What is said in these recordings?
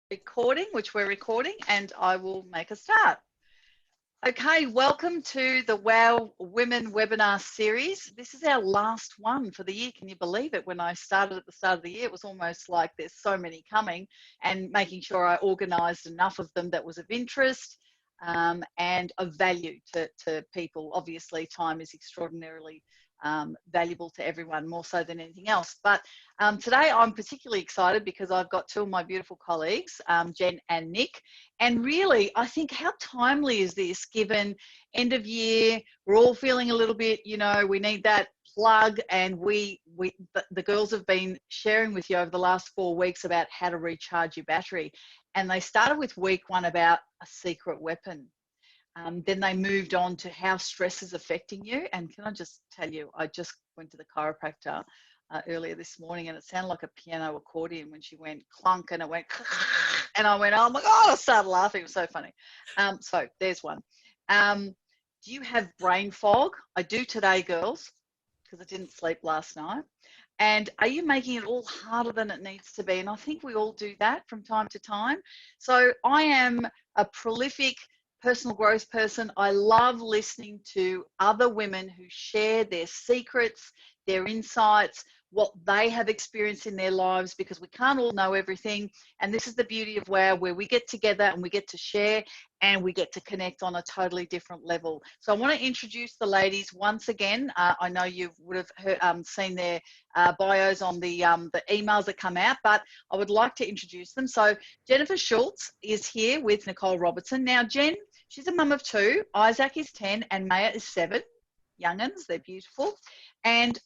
Recording, which we're recording, and I will make a start. Okay, welcome to the Wow Women webinar series. This is our last one for the year. Can you believe it? When I started at the start of the year, it was almost like there's so many coming, and making sure I organised enough of them that was of interest and of value to people. Obviously, time is extraordinarily valuable to everyone, more so than anything else. But today I'm particularly excited because I've got two of my beautiful colleagues, Jen and Nick. And really, I think how timely is this given end of year, we're all feeling a little bit, we need that plug, and the girls have been sharing with you over the last 4 weeks about how to recharge your battery. And they started with week 1 about a secret weapon. Then they moved on to how stress is affecting you. And can I just tell you, I just went to the chiropractor earlier this morning, and it sounded like a piano accordion when she went clunk and it went, and I went, oh my God, I started laughing. It was so funny. So there's one. Do you have brain fog? I do today, girls, because I didn't sleep last night. And are you making it all harder than it needs to be? And I think we all do that from time to time. So I am a prolific personal growth person. I love listening to other women who share their secrets, their insights, what they have experienced in their lives, because we can't all know everything. And this is the beauty of WOW, where we get together and we get to share and we get to connect on a totally different level. So I want to introduce the ladies once again. I know you would have seen their bios on the emails that come out, but I would like to introduce them. So Jennifer Schultz is here with Nicole Robertson. Now, Jen, she's a mum of 2. Isaac is 10 and Maya is 7. Young'uns, they're beautiful. And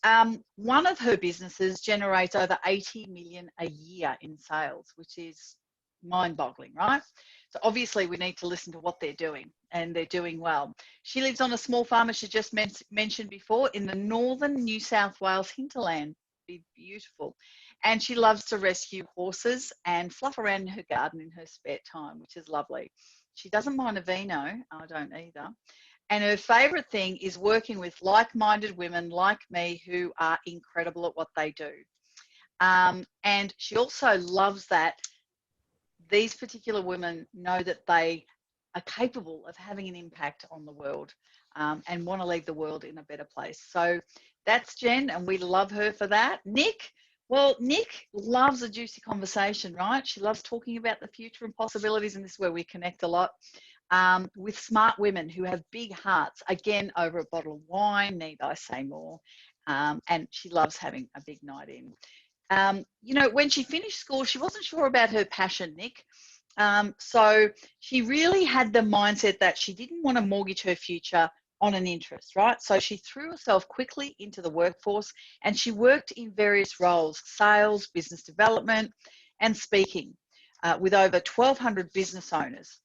one of her businesses generates over 80 million a year in sales, which is mind-boggling, right? So obviously we need to listen to what they're doing, and they're doing well. She lives on a small farm, as she just mentioned before, in the northern New South Wales hinterland. Be beautiful. And she loves to rescue horses and fluff around her garden in her spare time, which is lovely. She doesn't mind a vino. I don't either. And her favourite thing is working with like-minded women like me who are incredible at what they do. And she also loves that these particular women know that they are capable of having an impact on the world and want to leave the world in a better place. So that's Jen, and we love her for that. Nick, well, Nick loves a juicy conversation, right? She loves talking about the future and possibilities, and this is where we connect a lot. With smart women who have big hearts, again, over a bottle of wine, need I say more, and she loves having a big night in. When she finished school, she wasn't sure about her passion, Nick. So she really had the mindset that she didn't want to mortgage her future on an interest, right? So she threw herself quickly into the workforce, and she worked in various roles: sales, business development, and speaking with over 1,200 business owners.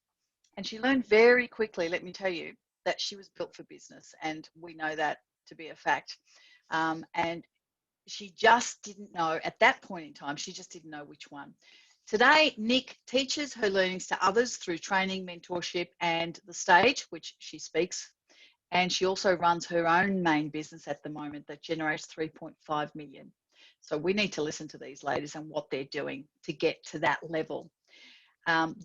And she learned very quickly, let me tell you, that she was built for business. And we know that to be a fact. And she just didn't know at that point in time, she just didn't know which one. Today, Nick teaches her learnings to others through training, mentorship, and the stage, which she speaks. And she also runs her own main business at the moment that generates 3.5 million. So we need to listen to these ladies and what they're doing to get to that level.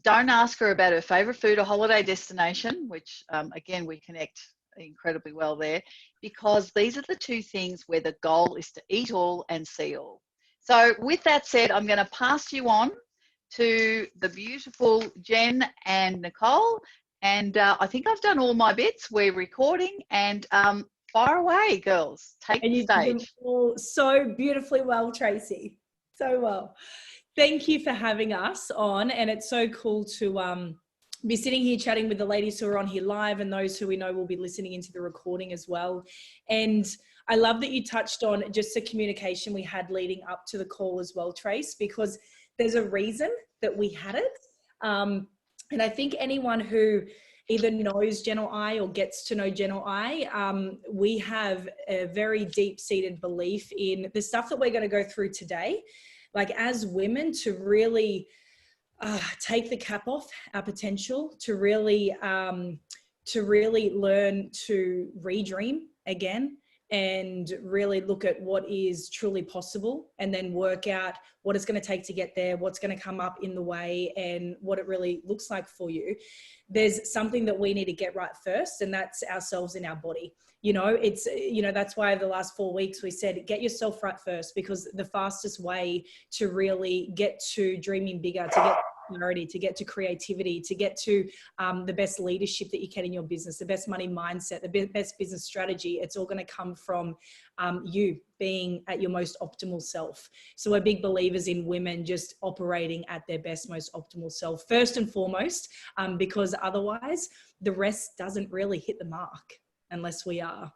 Don't ask her about her favourite food or holiday destination, which again, we connect incredibly well there, because these are the 2 things where the goal is to eat all and see all. So with that said, I'm going to pass you on to the beautiful Jen and Nicole. And I think I've done all my bits. We're recording, and fire away, girls. Take the stage. You did them all so beautifully well, Tracy. So well. Thank you for having us on, and it's so cool to be sitting here chatting with the ladies who are on here live and those who we know will be listening into the recording as well. And I love that you touched on just the communication we had leading up to the call as well, Trace, because there's a reason that we had it. And I think anyone who either knows Jen or I or gets to know Jen or I, we have a very deep-seated belief in the stuff that we're going to go through today. Like as women, to really take the cap off our potential, to really learn to redream again, and really look at what is truly possible, and then work out what it's going to take to get there, what's going to come up in the way, and what it really looks like for you. There's something that we need to get right first, and that's ourselves in our body. That's why the last 4 weeks we said, get yourself right first, because the fastest way to really get to dreaming bigger, to get clarity, to get to creativity, to get to the best leadership that you can in your business, the best money mindset, the best business strategy, it's all going to come from you being at your most optimal self. So we're big believers in women just operating at their best, most optimal self first and foremost, because otherwise the rest doesn't really hit the mark unless we are.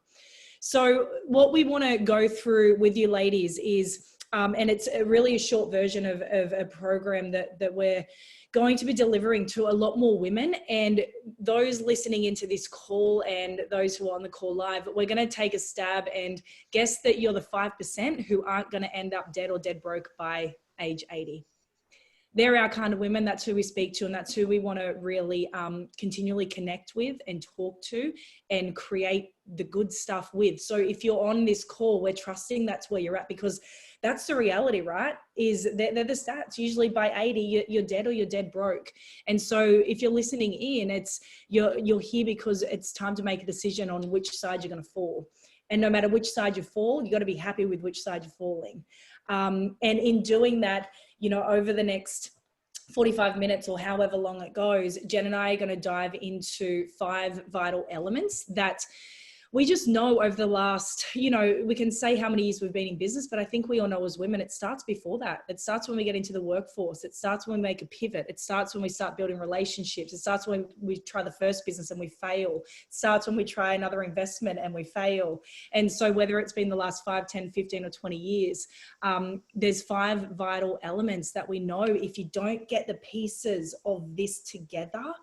So what we want to go through with you ladies is, and it's really a short version of a program that we're going to be delivering to a lot more women, and those listening into this call and those who are on the call live, we're going to take a stab and guess that you're the 5% who aren't going to end up dead or dead broke by age 80. They're our kind of women. That's who we speak to, and that's who we want to really continually connect with and talk to and create the good stuff with. So if you're on this call, we're trusting that's where you're at, because that's the reality, right? Is they're the stats. Usually by 80, you're dead or you're dead broke. And so if you're listening in, you're here because it's time to make a decision on which side you're going to fall. And no matter which side you fall, you got to be happy with which side you're falling. And in doing that, over the next 45 minutes or however long it goes, Jen and I are going to dive into 5 vital elements that we just know over the last, we can say how many years we've been in business, but I think we all know as women, it starts before that. It starts when we get into the workforce. It starts when we make a pivot. It starts when we start building relationships. It starts when we try the first business and we fail. It starts when we try another investment and we fail. And so whether it's been the last 5, 10, 15 or 20 years, there's 5 vital elements that we know if you don't get the pieces of this together,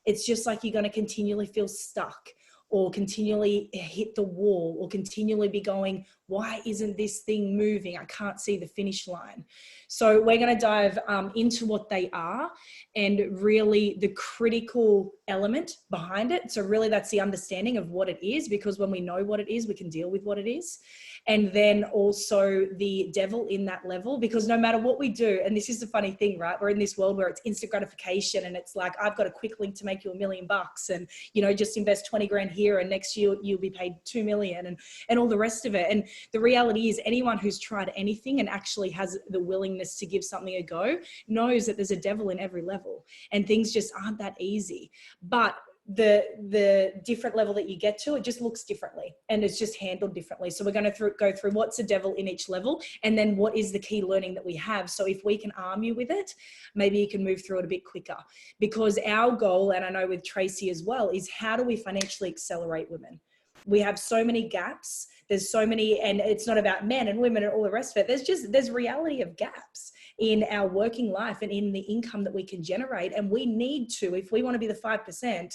it's just like you're going to continually feel stuck, or continually hit the wall, or continually be going, why isn't this thing moving? I can't see the finish line. So we're going to dive into what they are and really the critical element behind it. So really that's the understanding of what it is, because when we know what it is, we can deal with what it is. And then also the devil in that level, because no matter what we do, and this is the funny thing, right? We're in this world where it's instant gratification, and it's like, I've got a quick link to make you $1 million, and, just invest 20 grand here, and next year you'll be paid 2 million and all the rest of it. And the reality is, anyone who's tried anything and actually has the willingness to give something a go knows that there's a devil in every level, and things just aren't that easy. But the different level that you get to, it just looks differently and it's just handled differently. So we're going to go through what's the devil in each level, and then what is the key learning that we have. So if we can arm you with it, maybe you can move through it a bit quicker, because our goal, and I know with Tracy as well, is how do we financially accelerate women? We have so many gaps. There's so many, and it's not about men and women and all the rest of it. There's reality of gaps in our working life and in the income that we can generate. And we need to, if we want to be the 5%,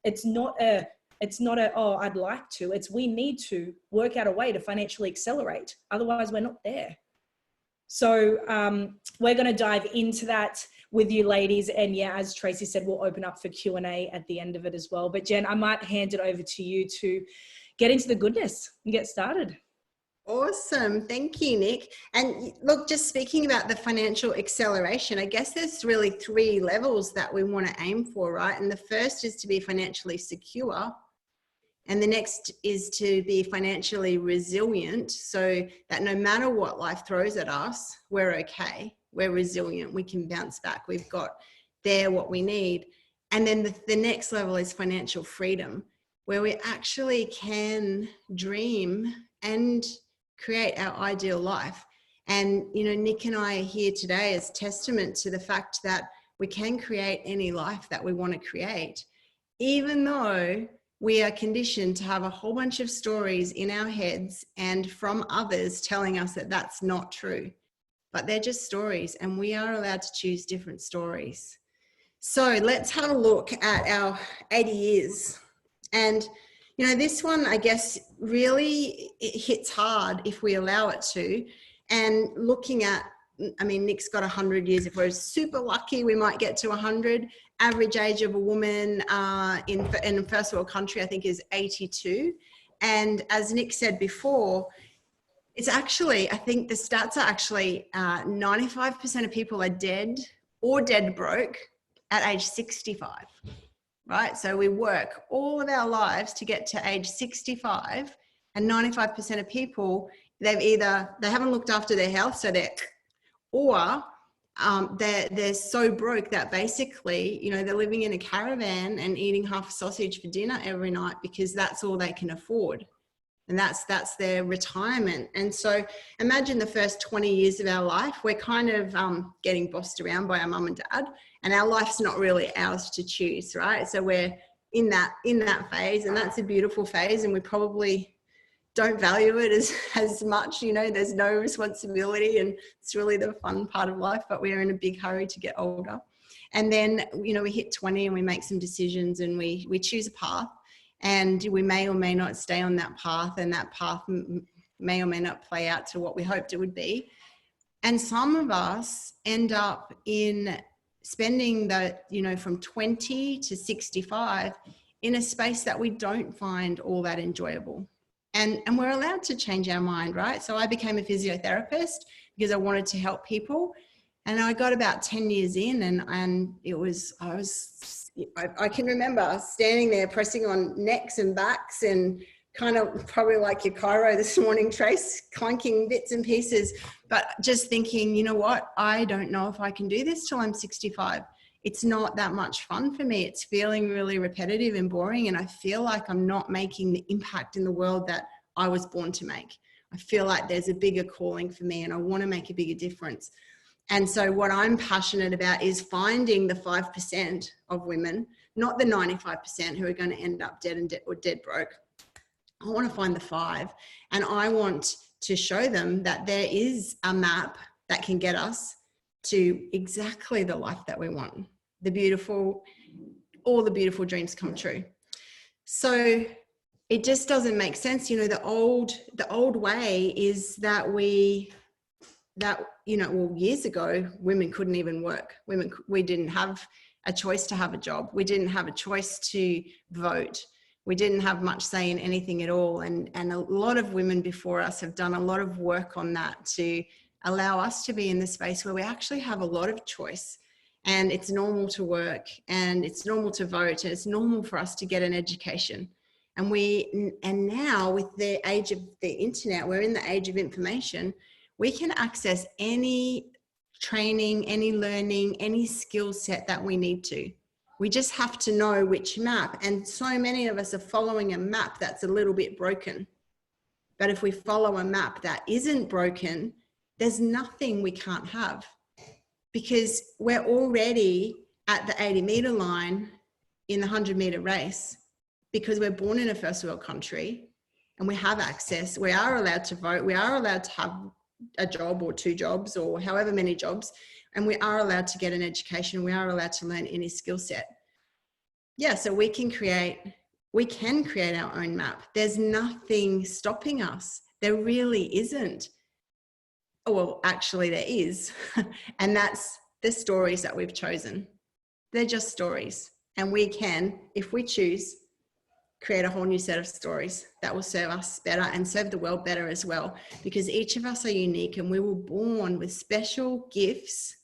it's not a, oh, I'd like to, it's, we need to work out a way to financially accelerate. Otherwise we're not there. So we're going to dive into that with you ladies. And yeah, as Tracy said, we'll open up for Q&A at the end of it as well. But Jen, I might hand it over to you to get into the goodness and get started. Awesome. Thank you, Nick. And look, just speaking about the financial acceleration, I guess there's really 3 levels that we want to aim for, right? And the first is to be financially secure. And the next is to be financially resilient, so that no matter what life throws at us, we're okay. We're resilient. We can bounce back. We've got there what we need. And then the next level is financial freedom, where we actually can dream and create our ideal life. And, Nick and I are here today as testament to the fact that we can create any life that we want to create, even though we are conditioned to have a whole bunch of stories in our heads and from others telling us that that's not true. But they're just stories, and we are allowed to choose different stories. So let's have a look at our 80 years. And this one, I guess, really it hits hard if we allow it to. And looking at, Nick's got 100 years. If we're super lucky, we might get to 100. Average age of a woman in a first world country, I think, is 82. And as Nick said before, it's actually, I think the stats are actually 95% of people are dead or dead broke at age 65, right? So we work all of our lives to get to age 65, and 95% of people, they haven't looked after their health, so they're so broke that basically, you know, they're living in a caravan and eating half sausage for dinner every night because that's all they can afford. And that's their retirement. And so imagine the first 20 years of our life, we're kind of getting bossed around by our mum and dad, and our life's not really ours to choose, right? So we're in that phase, and that's a beautiful phase, and we probably don't value it as much, you know, there's no responsibility, and it's really the fun part of life, but we're in a big hurry to get older. And then, you know, we hit 20 and we make some decisions, and we choose a path. And we may or may not stay on that path, and that path may or may not play out to what we hoped it would be. And some of us end up in spending from 20 to 65 in a space that we don't find all that enjoyable. And we're allowed to change our mind, right? So I became a physiotherapist because I wanted to help people. And I got about 10 years in, and I can remember standing there pressing on necks and backs, and kind of probably like your chiro this morning, Trace, clunking bits and pieces, but just thinking, you know what, I don't know if I can do this till I'm 65. It's not that much fun for me. It's feeling really repetitive and boring, and I feel like I'm not making the impact in the world that I was born to make. I feel like there's a bigger calling for me, and I want to make a bigger difference. And so what I'm passionate about is finding the 5% of women, not the 95% who are going to end up dead or dead broke. I want to find the 5, and I want to show them that there is a map that can get us to exactly the life that we want. All the beautiful dreams come true. So it just doesn't make sense. You know, the old way is that years ago, women couldn't even work. We didn't have a choice to have a job. We didn't have a choice to vote. We didn't have much say in anything at all. And a lot of women before us have done a lot of work on that to allow us to be in the space where we actually have a lot of choice. And it's normal to work, and it's normal to vote, and it's normal for us to get an education. And now with the age of the internet, we're in the age of information. We can access any training, any learning, any skill set that we need to. We just have to know which map. And so many of us are following a map that's a little bit broken. But if we follow a map that isn't broken, there's nothing we can't have, because we're already at the 80-meter line in the 100-meter race, because we're born in a first world country and we have access. We are allowed to vote. We are allowed to have a job or 2 jobs or however many jobs, and we are allowed to get an education. We are allowed to learn any skill set. Yeah, so we can create our own map. There's nothing stopping us. There really isn't. Oh, well, actually there is. And that's the stories that we've chosen. They're just stories. And we can, if we choose, create a whole new set of stories that will serve us better and serve the world better as well, because each of us are unique, and we were born with special gifts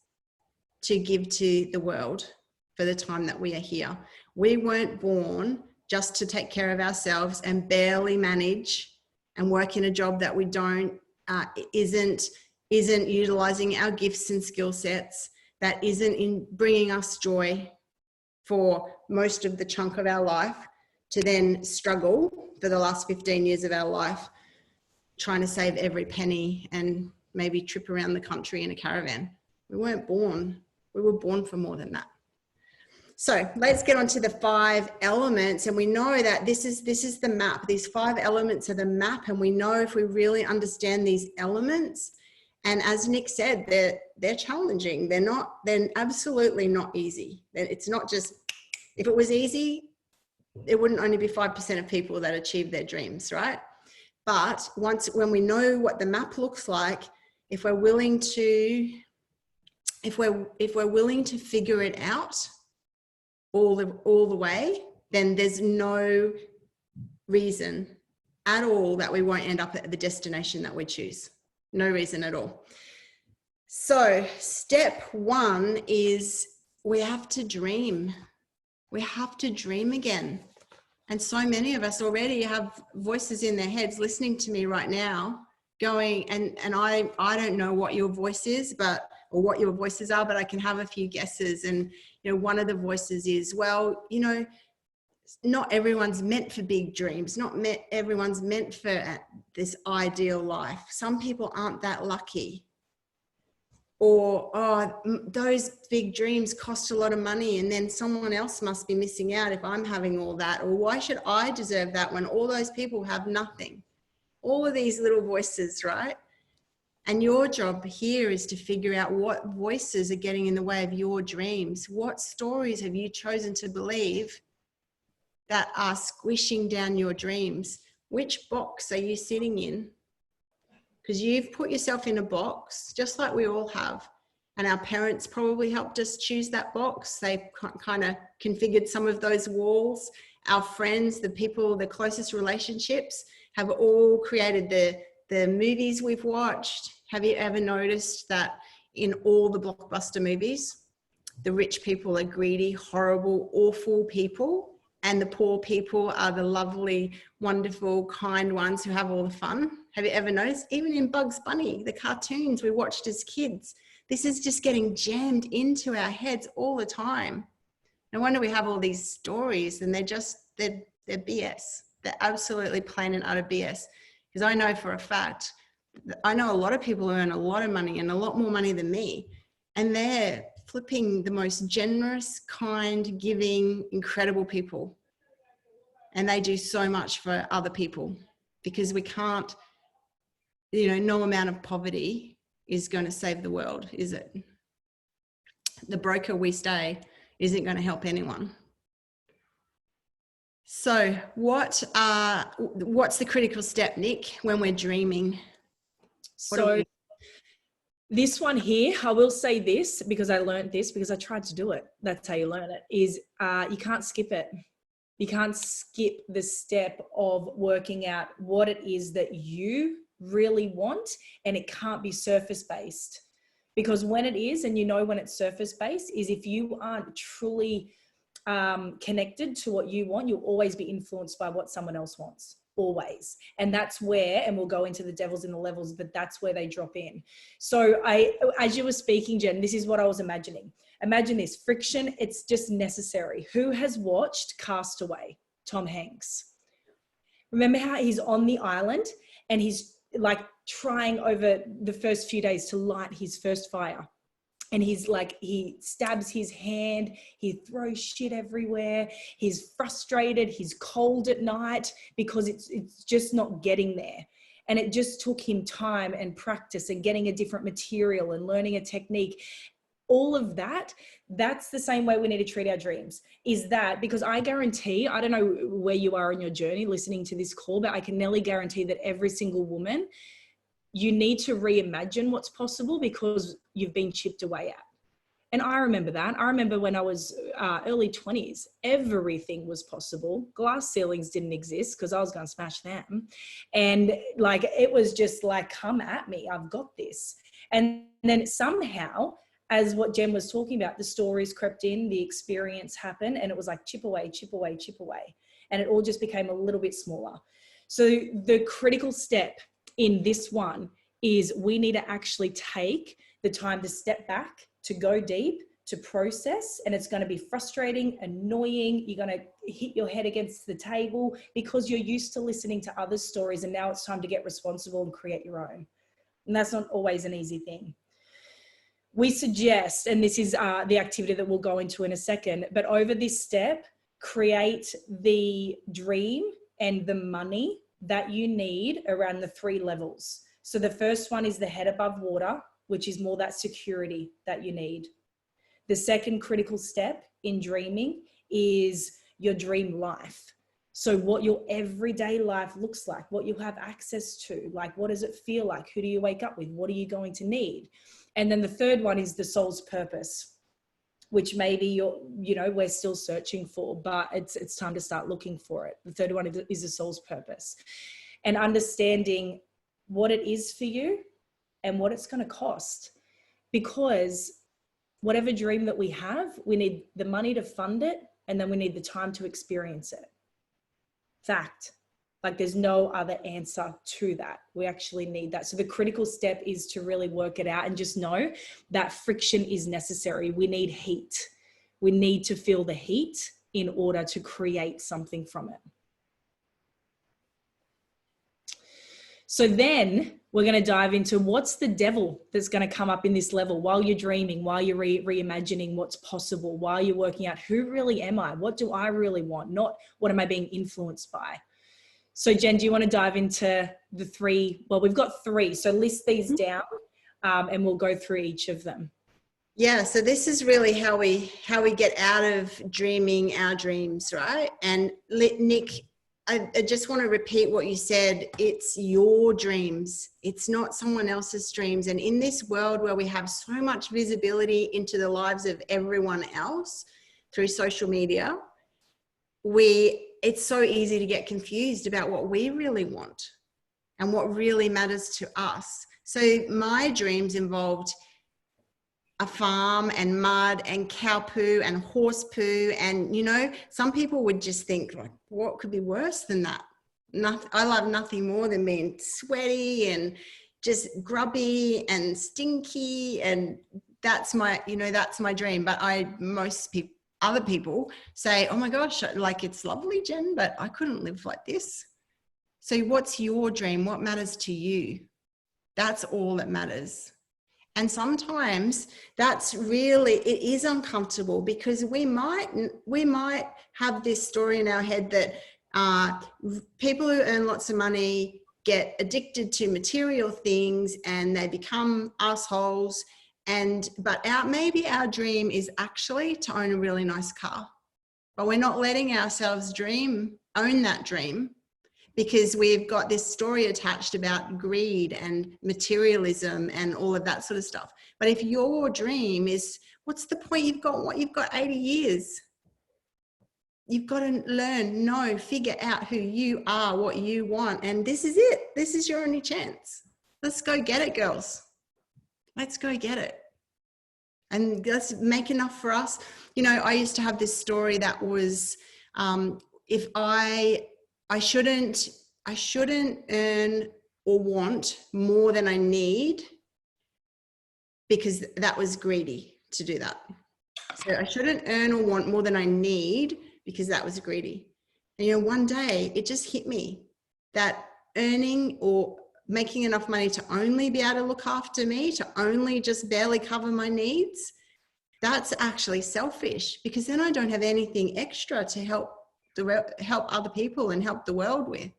to give to the world for the time that we are here. We weren't born just to take care of ourselves and barely manage and work in a job that we isn't utilizing our gifts and skill sets, that isn't in bringing us joy for most of the chunk of our life, to then struggle for the last 15 years of our life trying to save every penny and maybe trip around the country in a caravan. We weren't born. We were born for more than that. So let's get on to the 5 elements. And we know that this is the map. These 5 elements are the map. And we know if we really understand these elements, and as Nick said, they're challenging. They're absolutely not easy. It's not just, if it was easy, it wouldn't only be 5% of people that achieve their dreams, right? But when we know what the map looks like, if we're willing to figure it out all the way, then there's no reason at all that we won't end up at the destination that we choose. No reason at all. So step one is we have to dream. We have to dream again. And so many of us already have voices in their heads listening to me right now going, and I don't know what your voice is, or what your voices are, but I can have a few guesses. And, one of the voices is, well, not everyone's meant for big dreams. Everyone's meant for this ideal life. Some people aren't that lucky. Or, those big dreams cost a lot of money, and then someone else must be missing out if I'm having all that. Or why should I deserve that when all those people have nothing? All of these little voices, right? And your job here is to figure out what voices are getting in the way of your dreams. What stories have you chosen to believe that are squishing down your dreams? Which box are you sitting in? Because you've put yourself in a box, just like we all have. And our parents probably helped us choose that box. They kind of configured some of those walls. Our friends, the people, the closest relationships have all created the movies we've watched. Have you ever noticed that in all the blockbuster movies, the rich people are greedy, horrible, awful people, and the poor people are the lovely, wonderful, kind ones who have all the fun? Have you ever noticed? Even in Bugs Bunny, the cartoons we watched as kids, this is just getting jammed into our heads all the time. No wonder we have all these stories, and they're BS. They're absolutely plain and utter BS. Because I know for a fact, I know a lot of people who earn a lot of money and a lot more money than me, and they're flipping the most generous, kind, giving, incredible people. And they do so much for other people, because we can't, no amount of poverty is going to save the world, is it? The broker we stay isn't going to help anyone. So what's the critical step, Nick, when we're dreaming? So this one here, I will say this because I learned this because I tried to do it. That's how you learn it, is you can't skip it. You can't skip the step of working out what it is that you really want, and it can't be surface based. Because when it is, and when it's surface based, is if you aren't truly connected to what you want, you'll always be influenced by what someone else wants. Always. And that's where, and we'll go into the devils and the levels, but that's where they drop in. So as you were speaking, Jen, this is what I was imagining. Imagine this friction. It's just necessary. Who has watched Castaway? Tom Hanks. Remember how he's on the island and he's like trying over the first few days to light his first fire. And he's like, he stabs his hand, he throws shit everywhere, he's frustrated, he's cold at night because it's just not getting there. And it just took him time and practice and getting a different material and learning a technique. All of that, that's the same way we need to treat our dreams. Is that, because I guarantee, I don't know where you are in your journey listening to this call, but I can nearly guarantee that every single woman, you need to reimagine what's possible because you've been chipped away at. And I remember that. I remember when I was early 20s, everything was possible. Glass ceilings didn't exist because I was going to smash them. And like, it was just like, come at me, I've got this. And then somehow, as what Jen was talking about, the stories crept in, the experience happened, and it was like chip away, chip away, chip away. And it all just became a little bit smaller. So the critical step in this one is we need to actually take the time to step back, to go deep, to process. And it's going to be frustrating, annoying. You're going to hit your head against the table because you're used to listening to others' stories, and now it's time to get responsible and create your own. And that's not always an easy thing. We suggest, and this is the activity that we'll go into in a second, but over this step, create the dream and the money that you need around the 3 levels. So the first one is the head above water, which is more that security that you need. The second critical step in dreaming is your dream life. So what your everyday life looks like, what you have access to, like what does it feel like? Who do you wake up with? What are you going to need? And then the third one is the soul's purpose, which maybe we're still searching for, but it's time to start looking for it. The third one is the soul's purpose. and understanding what it is for you and what it's going to cost. Because whatever dream that we have, we need the money to fund it, and then we need the time to experience it. Fact. Like, there's no other answer to that. We actually need that. So the critical step is to really work it out and just know that friction is necessary. We need heat. We need to feel the heat in order to create something from it. So then we're going to dive into what's the devil that's going to come up in this level while you're dreaming, while you're reimagining what's possible, while you're working out who really am I? What do I really want? Not what am I being influenced by? So Jen, do you want to dive into the three? Well, we've got three. So list these down and we'll go through each of them. Yeah, so this is really how we get out of dreaming our dreams, right? And Nick, I just want to repeat what you said. It's your dreams. It's not someone else's dreams. And in this world where we have so much visibility into the lives of everyone else through social media, it's so easy to get confused about what we really want and what really matters to us. So my dreams involved a farm and mud and cow poo and horse poo. And, you know, some people would just think, like, what could be worse than that? I love nothing more than being sweaty and just grubby and stinky. And that's my dream. But other people say, oh my gosh, like, it's lovely, Jen, but I couldn't live like this. So what's your dream? What matters to you? That's all that matters. And sometimes it is uncomfortable, because we might have this story in our head that people who earn lots of money get addicted to material things and they become assholes. But maybe our dream is actually to own a really nice car, but we're not letting ourselves own that dream, because we've got this story attached about greed and materialism and all of that sort of stuff. But if your dream is, what's the point? You've got 80 years. You've got to figure out who you are, what you want. And this is it. This is your only chance. Let's go get it, girls. Let's go get it. And let's make enough for us. You know, I used to have this story that was, if I shouldn't earn or want more than I need, because that was greedy to do that. So I shouldn't earn or want more than I need, because that was greedy. And, you know, one day it just hit me that earning or making enough money to only be able to look after me, to only just barely cover my needs, that's actually selfish, because then I don't have anything extra to help other people and help the world with.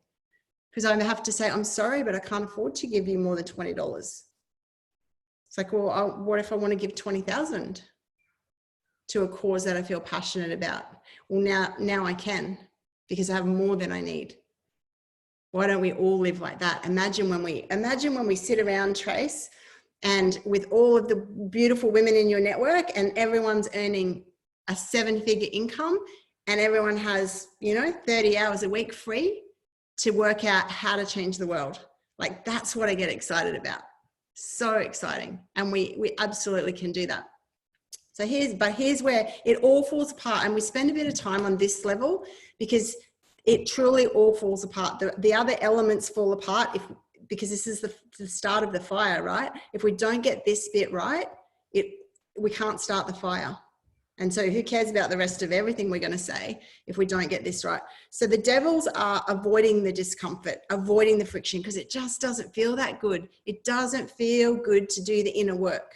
Because I have to say, I'm sorry, but I can't afford to give you more than $20. It's like, well, what if I want to give 20,000 to a cause that I feel passionate about? Well, now I can, because I have more than I need. Why don't we all live like that? Imagine when we sit around, Trace, and with all of the beautiful women in your network, and everyone's earning a 7-figure income, and everyone has, 30 hours a week free to work out how to change the world. Like, that's what I get excited about. So exciting. And we absolutely can do that. So here's where it all falls apart. And we spend a bit of time on this level, because it truly all falls apart. The other elements fall apart because this is the start of the fire, right? If we don't get this bit right, we can't start the fire. And so who cares about the rest of everything we're going to say if we don't get this right? So the devils are avoiding the discomfort, avoiding the friction, because it just doesn't feel that good. It doesn't feel good to do the inner work,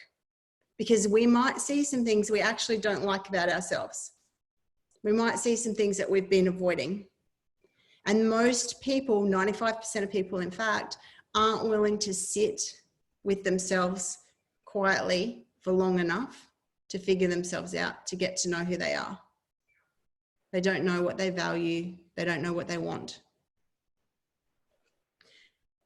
because we might see some things we actually don't like about ourselves. We might see some things that we've been avoiding. And most people, 95% of people, in fact, aren't willing to sit with themselves quietly for long enough to figure themselves out, to get to know who they are. They don't know what they value. They don't know what they want.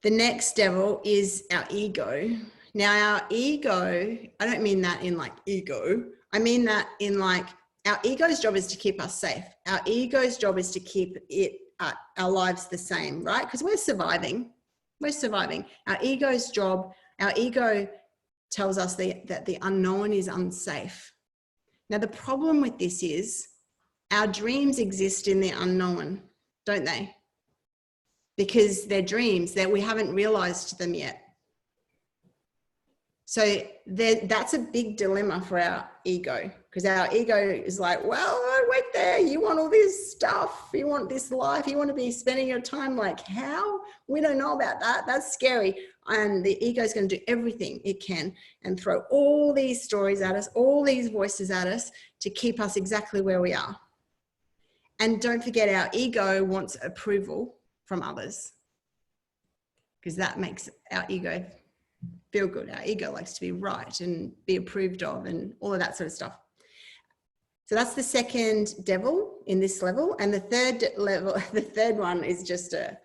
The next devil is our ego. Now, our ego, I don't mean that in like ego. I mean that in like, our ego's job is to keep us safe. Our ego's job is to keep it our lives the same, right? Because we're surviving. We're surviving. Our ego's job, our ego tells us that the unknown is unsafe. Now, the problem with this is our dreams exist in the unknown, don't they? Because they're dreams that we haven't realized them yet. So that's a big dilemma for our ego, because our ego is like, well, wait there, you want all this stuff, you want this life, you want to be spending your time like, how? We don't know about that. That's scary. And the ego is going to do everything it can and throw all these stories at us, all these voices at us to keep us exactly where we are. And don't forget, our ego wants approval from others, because that makes our ego feel good. Our ego likes to be right and be approved of and all of that sort of stuff. So that's the second devil in this level. And the third level, the third one is just a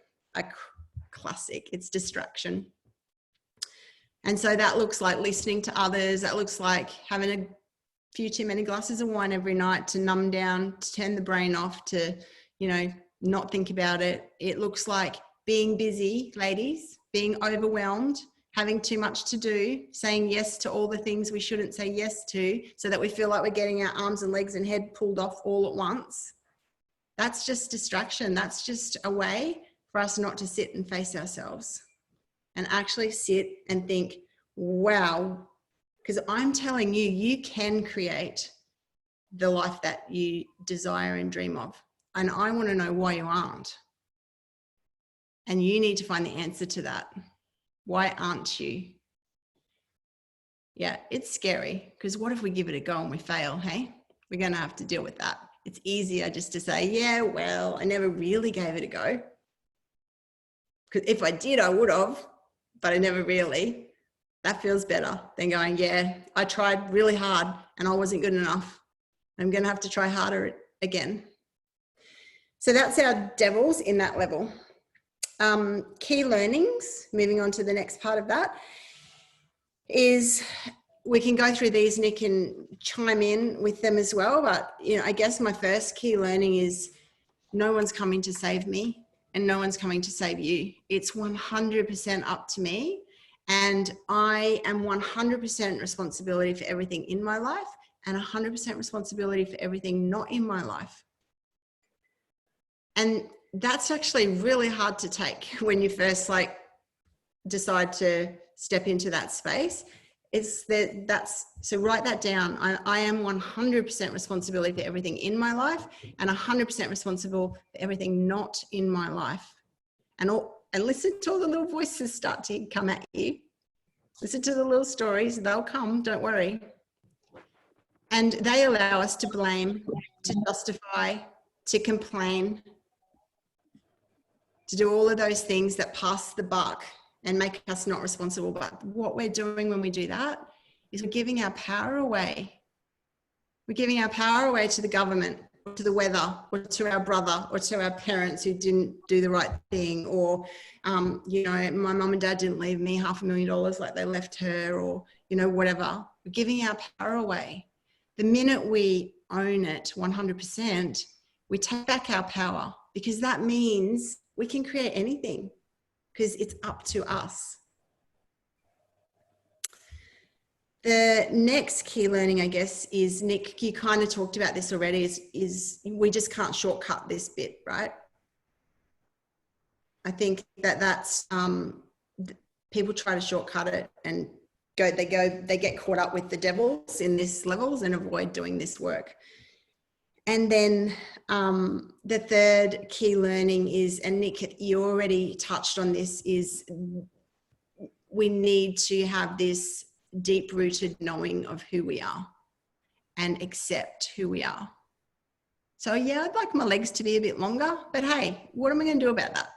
classic. It's distraction. And so that looks like listening to others. That looks like having a few too many glasses of wine every night to numb down, to turn the brain off, to, you know, not think about it. It looks like being busy, ladies, being overwhelmed, having too much to do, saying yes to all the things we shouldn't say yes to, so that we feel like we're getting our arms and legs and head pulled off all at once. That's just distraction. That's just a way for us not to sit and face ourselves and actually sit and think, wow, because I'm telling you, you can create the life that you desire and dream of. And I want to know why you aren't. And you need to find the answer to that. Why aren't you? Yeah, it's scary, because what if we give it a go and we fail, hey? We're going to have to deal with that. It's easier just to say, yeah, well, I never really gave it a go. Because if I did, I would have, but I never really. That feels better than going, yeah, I tried really hard and I wasn't good enough. I'm going to have to try harder again. So that's our devils in that level. Key learnings, moving on to the next part of that, is we can go through these, Nick, and chime in with them as well. But, you know, I guess my first key learning is no one's coming to save me and no one's coming to save you. It's 100% up to me. And I am 100% responsibility for everything in my life and 100% responsibility for everything not in my life. And that's actually really hard to take when you first decide to step into that space. So write that down. I am 100% responsibility for everything in my life and 100% responsible for everything not in my life. And listen to all the little voices start to come at you. Listen to the little stories. They'll come, don't worry. And they allow us to blame, to justify, to complain, to do all of those things that pass the buck and make us not responsible. But what we're doing when we do that is we're giving our power away. We're giving our power away to the government, or to the weather, or to our brother, or to our parents who didn't do the right thing, or, you know, my mum and dad didn't leave me $500,000 like they left her, or, you know, whatever. We're giving our power away. The minute we own it 100%, we take back our power, because that means we can create anything, because it's up to us. The next key learning, I guess, is, Nick, you kind of talked about this already, is we just can't shortcut this bit, right? I think that's, people try to shortcut it and they get caught up with the devils in this levels and avoid doing this work. And then the third key learning is, and Nick, you already touched on this, is we need to have this deep-rooted knowing of who we are and accept who we are. So yeah, I'd like my legs to be a bit longer, but hey, what am I going to do about that?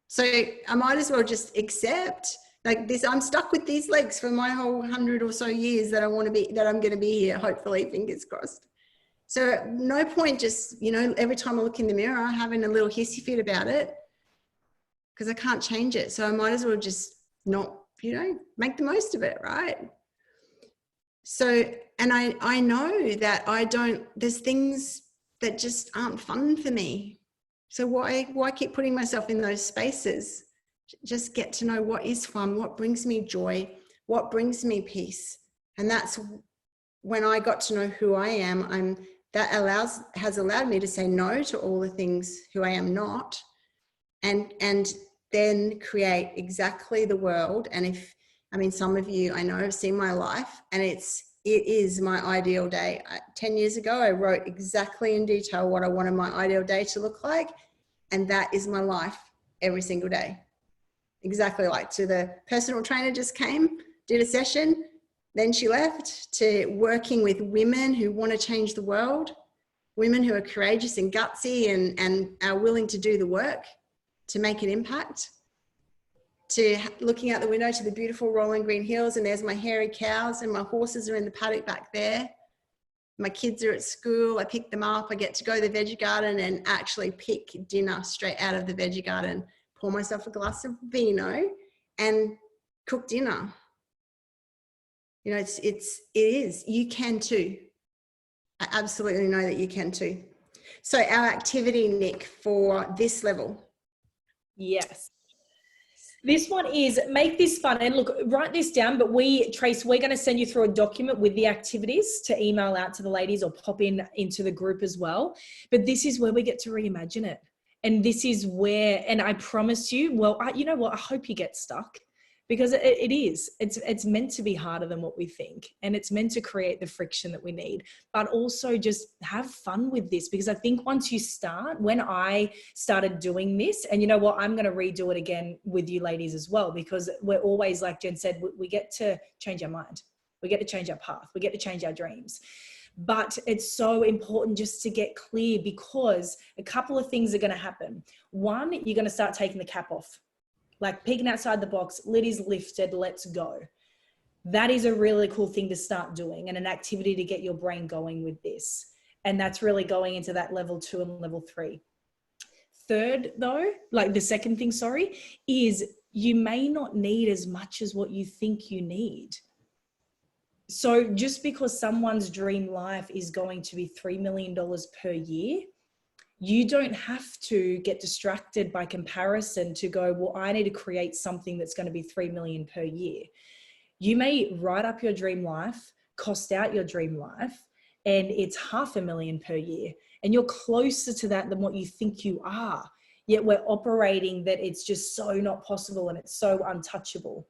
So I might as well just accept, like, this, I'm stuck with these legs for my whole 100 or so years that I'm going to be here, hopefully, fingers crossed. So no point just, you know, every time I look in the mirror, having a little hissy fit about it, because I can't change it. So I might as well just not, you know, make the most of it, right? So, and I know that there's things that just aren't fun for me. So why keep putting myself in those spaces? Just get to know what is fun, what brings me joy, what brings me peace. And that's when I got to know who I am. That has allowed me to say no to all the things who I am not, and then create exactly the world. And some of you I know have seen my life, and it is my ideal day. 10 years ago, I wrote exactly in detail what I wanted my ideal day to look like. And that is my life every single day. Exactly like to the personal trainer just came, did a session, then she left, to working with women who want to change the world, women who are courageous and gutsy and are willing to do the work to make an impact, to looking out the window to the beautiful rolling green hills, and there's my hairy cows and my horses are in the paddock back there. My kids are at school, I pick them up, I get to go to the veggie garden and actually pick dinner straight out of the veggie garden, pour myself a glass of vino and cook dinner. You know, it is, you can too. I absolutely know that you can too. So our activity, Nick, for this level. Yes. This one is make this fun. And look, write this down, but Trace, we're going to send you through a document with the activities to email out to the ladies or pop into the group as well. But this is where we get to reimagine it. And this is where, and I promise you, you know what? I hope you get stuck, because it's meant to be harder than what we think. And it's meant to create the friction that we need, but also just have fun with this. Because I think once you start, when I started doing this, and you know what, I'm going to redo it again with you ladies as well, because we're always, like Jen said, we get to change our mind. We get to change our path. We get to change our dreams. But it's so important just to get clear, because a couple of things are going to happen. One, you're going to start taking the cap off. Like peeking outside the box, lid is lifted, let's go. That is a really cool thing to start doing, and an activity to get your brain going with this. And that's really going into that level 2 and level 3. Third though, like the second thing, is you may not need as much as what you think you need. So just because someone's dream life is going to be $3 million per year, you don't have to get distracted by comparison to go, well, I need to create something that's going to be 3 million per year. You may write up your dream life, cost out your dream life, and it's $500,000 per year. And you're closer to that than what you think you are. Yet we're operating that it's just so not possible and it's so untouchable.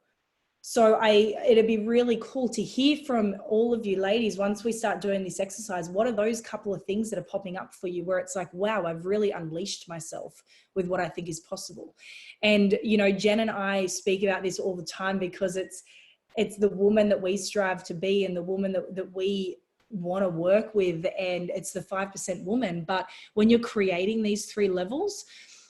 So it'd be really cool to hear from all of you ladies, once we start doing this exercise, what are those couple of things that are popping up for you where it's like, wow, I've really unleashed myself with what I think is possible. And, you know, Jen and I speak about this all the time, because it's the woman that we strive to be and the woman that we want to work with. And it's the 5% woman. But when you're creating these 3 levels,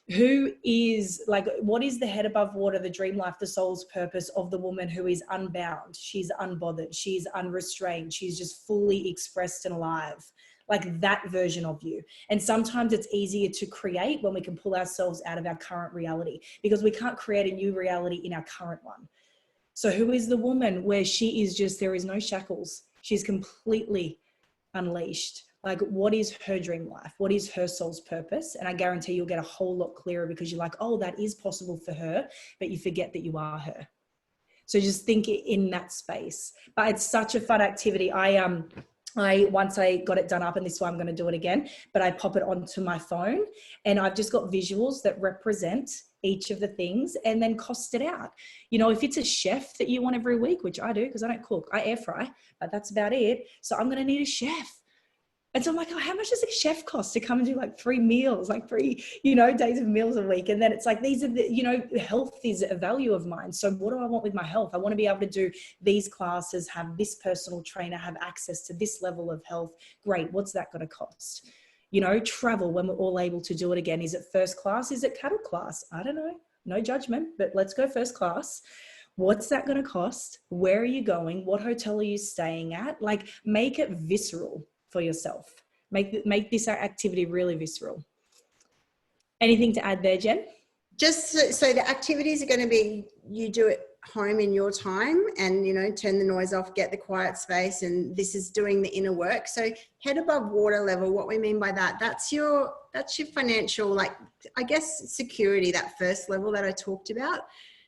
who is like, what is the head above water, the dream life, the soul's purpose of the woman who is unbound? She's unbothered. She's unrestrained. She's just fully expressed and alive, like that version of you. And sometimes it's easier to create when we can pull ourselves out of our current reality, because we can't create a new reality in our current one. So who is the woman where she is just, there is no shackles. She's completely unleashed. Like, what is her dream life? What is her soul's purpose? And I guarantee you'll get a whole lot clearer, because you're like, oh, that is possible for her, but you forget that you are her. So just think in that space. But it's such a fun activity. Once I got it done up, and this is why I'm going to do it again, but I pop it onto my phone, and I've just got visuals that represent each of the things, and then cost it out. You know, if it's a chef that you want every week, which I do because I don't cook, I air fry, but that's about it. So I'm going to need a chef. And so I'm like, oh, how much does a chef cost to come and do like 3 meals, like 3, days of meals a week? And then it's like, these are the, health is a value of mine. So what do I want with my health? I want to be able to do these classes, have this personal trainer, have access to this level of health. Great. What's that going to cost? Travel when we're all able to do it again. Is it first class? Is it cattle class? I don't know. No judgment, but let's go first class. What's that going to cost? Where are you going? What hotel are you staying at? Like, make it visceral for yourself. Make this activity really visceral. Anything to add there, Jen? Just so the activities are going to be, you do it home in your time and, you know, turn the noise off, get the quiet space, and this is doing the inner work. So head above water level, what we mean by that, that's your financial, like, I guess, security, that first level that I talked about.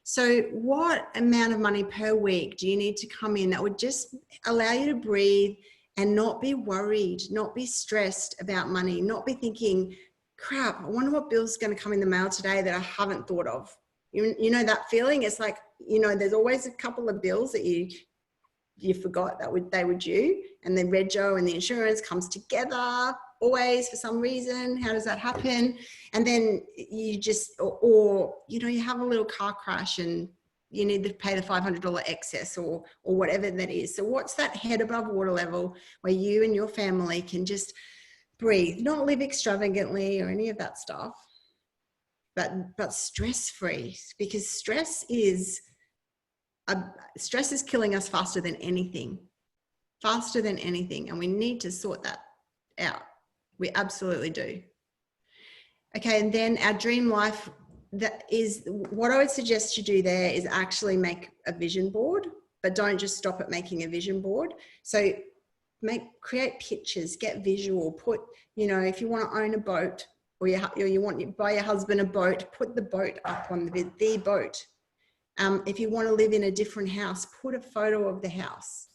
So what amount of money per week do you need to come in that would just allow you to breathe and not be worried, not be stressed about money, not be thinking, crap, I wonder what bill's going to come in the mail today that I haven't thought of. You know that feeling? It's like, you know, there's always a couple of bills that you forgot that they were due, and the rego and the insurance comes together always for some reason. How does that happen? And then you just, or you know, you have a little car crash and you need to pay the $500 excess or whatever that is. So what's that head above water level where you and your family can just breathe, not live extravagantly or any of that stuff, but stress-free, because stress is killing us faster than anything, and we need to sort that out. We absolutely do. Okay, and then our dream life, that is what I would suggest you do there is actually make a vision board, but don't just stop at making a vision board. So create pictures, get visual, put, you know, if you want to own a boat, or you want to buy your husband a boat, put the boat up on the boat. If you want to live in a different house, put a photo of the house.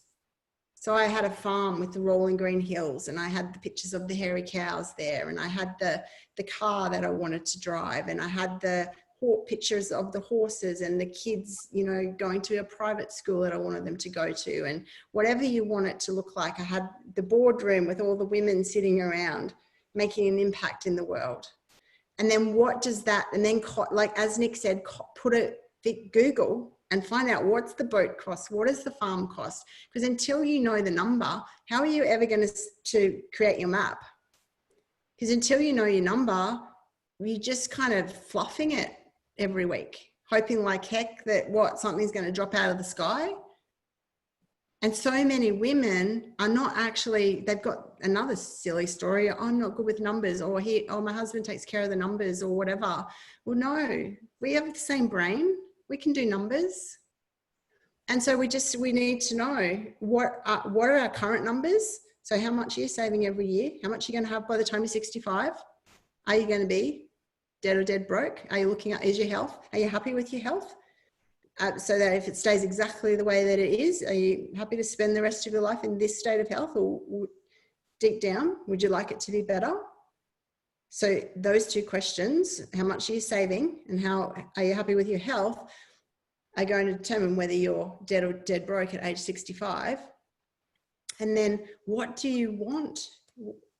So I had a farm with the rolling green hills, and I had the pictures of the hairy cows there, and I had the car that I wanted to drive, and I had the pictures of the horses and the kids, you know, going to a private school that I wanted them to go to, and whatever you want it to look like. I had the boardroom with all the women sitting around making an impact in the world. And then what does that, and then like as Nick said, Google and find out what's the boat cost, what does the farm cost? Because until you know the number, how are you ever going to create your map? Because until you know your number, you're just kind of fluffing it every week, hoping like heck that something's going to drop out of the sky. And so many women are not actually, they've got another silly story. I'm not good with numbers, or my husband takes care of the numbers, or whatever. Well, no, we have the same brain. We can do numbers. And so we need to know what are our current numbers. So how much are you saving every year? How much are you going to have by the time you're 65? Are you going to be dead or dead broke? Are you looking at, is your health? Are you happy with your health? So that if it stays exactly the way that it is, are you happy to spend the rest of your life in this state of health, or deep down, would you like it to be better? So those two questions, how much are you saving and how are you happy with your health, are going to determine whether you're dead or dead broke at age 65. And then what do you want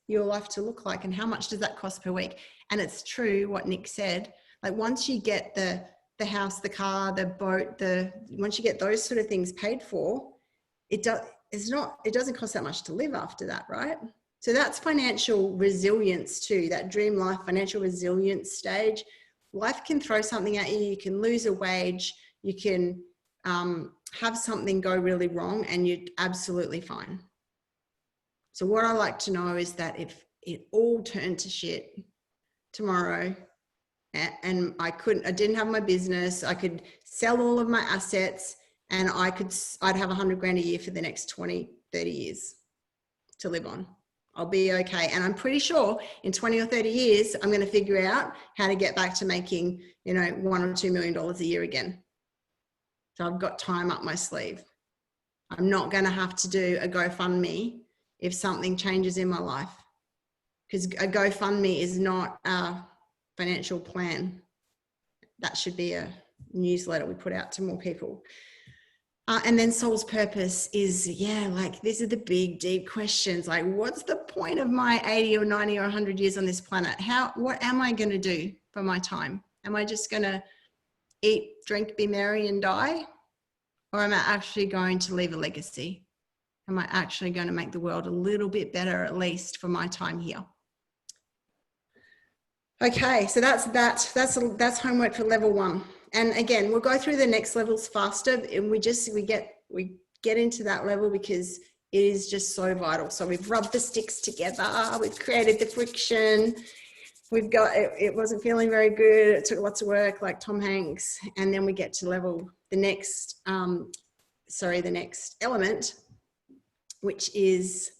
your life to look like, and how much does that cost per week? And it's true what Nick said, like once you get the house, the car, the boat, once you get those sort of things paid for, it doesn't cost that much to live after that, right? So that's financial resilience too, that dream life, financial resilience stage. Life can throw something at you. You can lose a wage. You can have something go really wrong, and you're absolutely fine. So what I like to know is that if it all turned to shit tomorrow, and I didn't have my business, I could sell all of my assets, and I'd have 100 grand a year for the next 20, 30 years to live on. I'll be okay. And I'm pretty sure in 20 or 30 years, I'm going to figure out how to get back to making, you know, $1 or $2 million a year again. So I've got time up my sleeve. I'm not going to have to do a GoFundMe if something changes in my life, because a GoFundMe is not a financial plan. That should be a newsletter we put out to more people. And then soul's purpose is, like these are the big, deep questions. Like, what's the point of my 80 or 90 or 100 years on this planet? What am I going to do for my time? Am I just going to eat, drink, be merry and die? Or am I actually going to leave a legacy? Am I actually going to make the world a little bit better, at least for my time here? Okay, so that's homework for level 1. And again, we'll go through the next levels faster, and we get into that level because it is just so vital. So we've rubbed the sticks together, we've created the friction, it wasn't feeling very good. It took lots of work, like Tom Hanks. And then we get to the next element, which is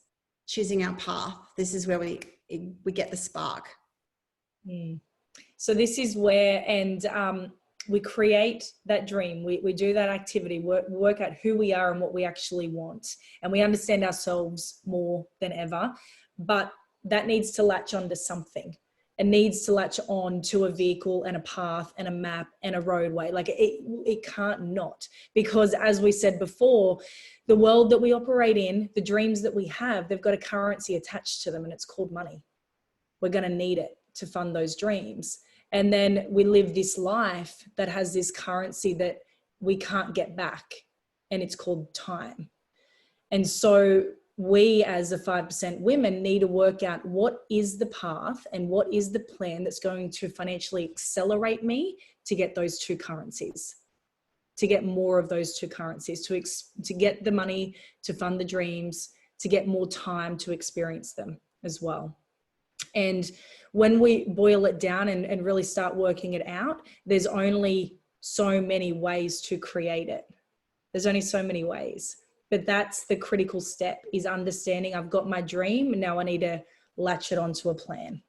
choosing our path. This is where we get the spark. So this is where, and we create that dream. We do that activity, work out who we are and what we actually want. And we understand ourselves more than ever, but that needs to latch onto something. It needs to latch on to a vehicle and a path and a map and a roadway. Like it can't not, because as we said before, the world that we operate in, the dreams that we have, they've got a currency attached to them, and it's called money. We're going to need it to fund those dreams. And then we live this life that has this currency that we can't get back, and it's called time. And so we as the 5% women need to work out what is the path and what is the plan that's going to financially accelerate me to get those two currencies, to get more of those two currencies, to get the money to fund the dreams, to get more time to experience them as well. And when we boil it down and really start working it out, there's only so many ways to create it. There's only so many ways. But that's the critical step, is understanding I've got my dream and now I need to latch it onto a plan.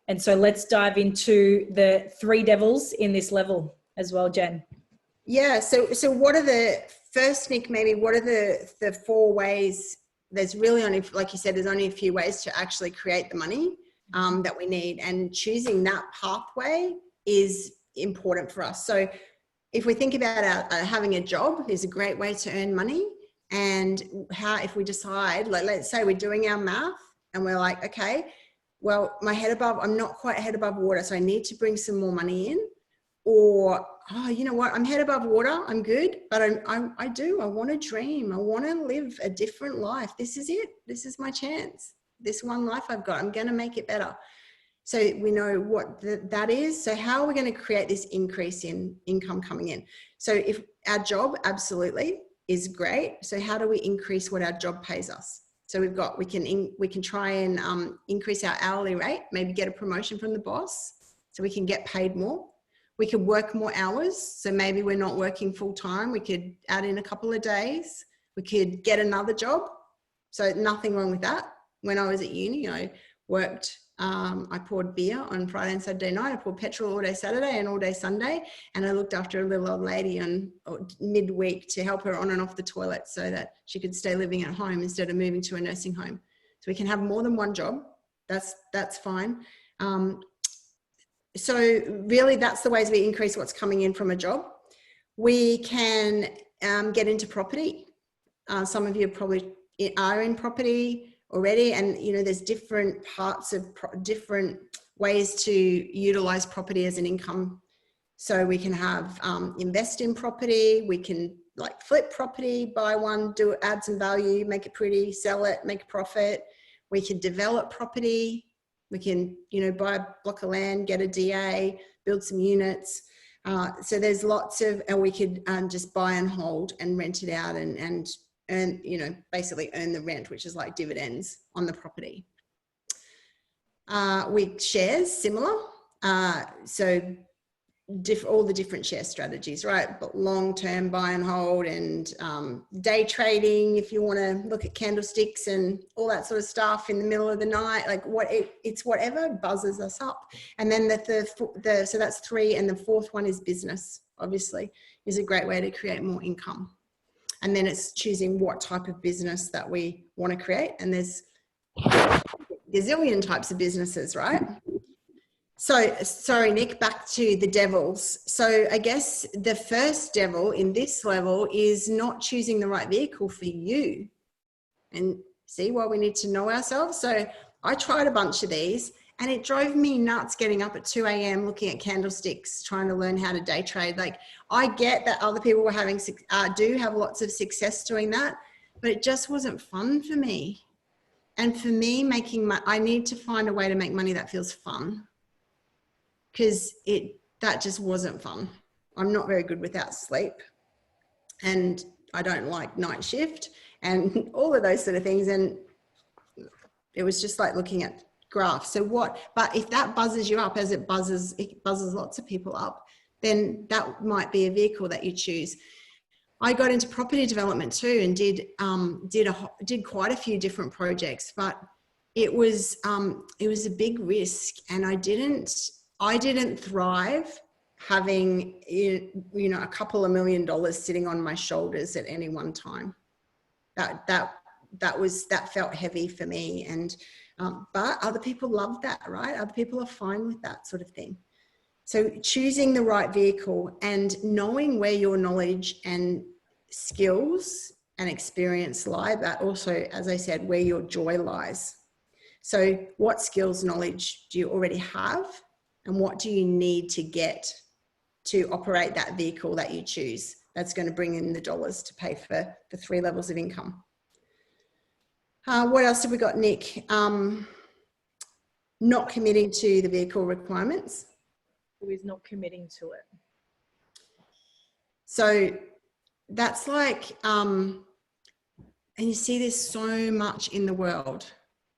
And so let's dive into the 3 devils in this level as well, Jen. Yeah. So what are the first, Nick, maybe what are the 4 ways? There's really only, like you said, there's only a few ways to actually create the money that we need, and choosing that pathway is important for us. So if we think about having a job is a great way to earn money, and if we decide, like, let's say we're doing our math and we're like, okay, well, I'm not quite head above water, so I need to bring some more money in. Or, oh, you know what, I'm head above water, I'm good, but I want to dream. I want to live a different life. This is it. This is my chance. This one life I've got, I'm going to make it better. So we know what that is. So how are we going to create this increase in income coming in? So if our job absolutely is great. So how do we increase what our job pays us? So we can try and increase our hourly rate, maybe get a promotion from the boss so we can get paid more. We could work more hours. So maybe we're not working full time. We could add in a couple of days. We could get another job. So nothing wrong with that. When I was at uni, I worked, I poured beer on Friday and Saturday night. I poured petrol all day Saturday and all day Sunday. And I looked after a little old lady on midweek to help her on and off the toilet so that she could stay living at home instead of moving to a nursing home. So we can have more than one job. That's fine. So really that's the ways we increase what's coming in from a job. We can get into property. Some of you probably are in property already, and there's different parts of different ways to utilize property as an income. So we can have invest in property. We can like flip property, buy one, add some value, make it pretty, sell it, make a profit. We can develop property. We can, buy a block of land, get a DA, build some units. So there's lots of, and we could just buy and hold and rent it out and earn, basically earn the rent, which is like dividends on the property. With shares, similar. So all the different share strategies, right? But long-term buy and hold and day trading, if you want to look at candlesticks and all that sort of stuff in the middle of the night, like it's whatever buzzes us up. And then so that's 3. And the 4th one is business, obviously, is a great way to create more income. And then it's choosing what type of business that we want to create. And there's a gazillion types of businesses, right? So, sorry, Nick, back to the devils. So I guess the first devil in this level is not choosing the right vehicle for you. And see why we need to know ourselves. So I tried a bunch of these and it drove me nuts getting up at 2 a.m. looking at candlesticks, trying to learn how to day trade. Like, I get that other people were do have lots of success doing that, but it just wasn't fun for me. And for me, I need to find a way to make money that feels fun. Because that just wasn't fun. I'm not very good without sleep, and I don't like night shift and all of those sort of things. And it was just like looking at graph. So but if that buzzes you up, as it buzzes lots of people up, then that might be a vehicle that you choose. I got into property development too, and did quite a few different projects, but it was a big risk, and I didn't thrive having, you know, a couple of $1 million sitting on my shoulders at any one time. That felt heavy for me, and but other people love that, right? Other people are fine with that sort of thing. So choosing the right vehicle and knowing where your knowledge and skills and experience lie, but also, as I said, where your joy lies. So what skills, knowledge do you already have, and what do you need to get to operate that vehicle that you choose that's going to bring in the dollars to pay for the 3 levels of income? What else have we got, Nick? Not committing to the vehicle requirements. Who is not committing to it? So that's like, and you see this so much in the world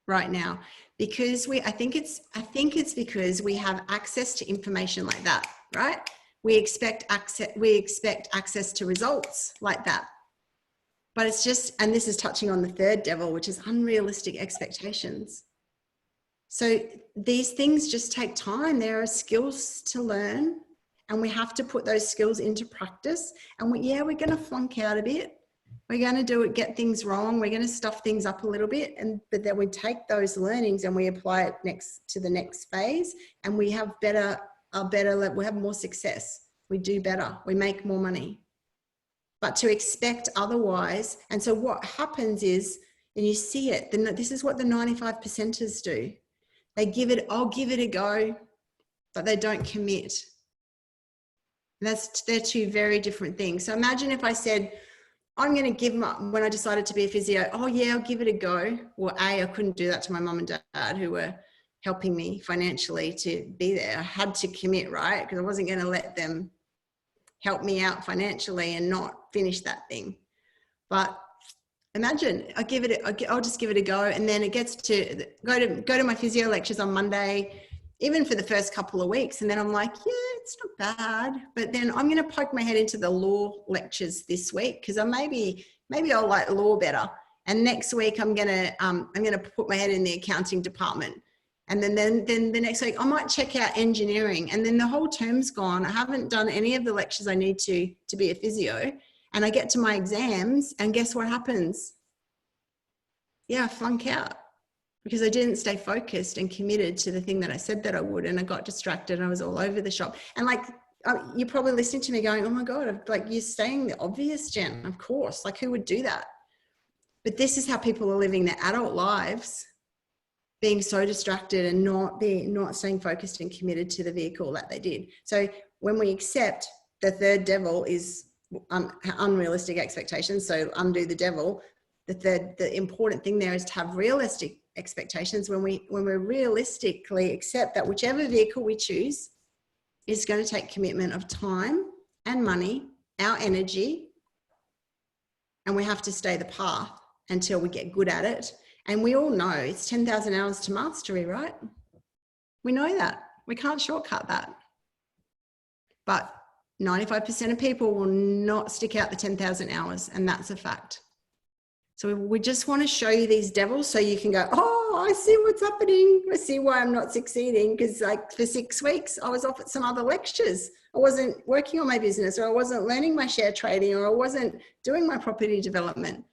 right now, because I think it's because we have access to information like that, right? We expect access to results like that. But it's just, and this is touching on the third devil, which is unrealistic expectations. So these things just take time. There are skills to learn, and we have to put those skills into practice. And we're going to flunk out a bit. We're going to get things wrong. We're going to stuff things up a little bit. But then we take those learnings and we apply it to the next phase, and we have we have more success. We do better. We make more money. But to expect otherwise, and so what happens is, and you see it, this is what the 95%ers do. I'll give it a go, but they don't commit. And they're two very different things. So imagine if I said, I'm going to give them up when I decided to be a physio. Oh yeah, I'll give it a go. Well, I couldn't do that to my mum and dad, who were helping me financially to be there. I had to commit, right? Because I wasn't going to let them help me out financially and not finish that thing. But imagine I'll just give it a go, and then it gets to go to my physio lectures on Monday, even for the first couple of weeks, and then I'm like, yeah, it's not bad. But then I'm going to poke my head into the law lectures this week, because maybe I'll like law better. And next week I'm going to put my head in the accounting department. And then the next week I might check out engineering, and then the whole term's gone. I haven't done any of the lectures I need to be a physio, and I get to my exams, and guess what happens? Yeah, I flunk out, because I didn't stay focused and committed to the thing that I said that I would, and I got distracted and I was all over the shop. And like, you're probably listening to me going, oh my God, like, you're saying the obvious, Jen, of course, like, who would do that? But this is how people are living their adult lives, being so distracted and not staying focused and committed to the vehicle that they did. So when we accept the third devil is unrealistic expectations, so undo the devil, the important thing there is to have realistic expectations. When we realistically accept that whichever vehicle we choose is going to take commitment of time and money, our energy, and we have to stay the path until we get good at it. And we all know it's 10,000 hours to mastery, right? We know that. We can't shortcut that. But 95% of people will not stick out the 10,000 hours, and that's a fact. So we just want to show you these devils so you can go, oh, I see what's happening. I see why I'm not succeeding, because like for 6 weeks, I was off at some other lectures. I wasn't working on my business, or I wasn't learning my share trading, or I wasn't doing my property development,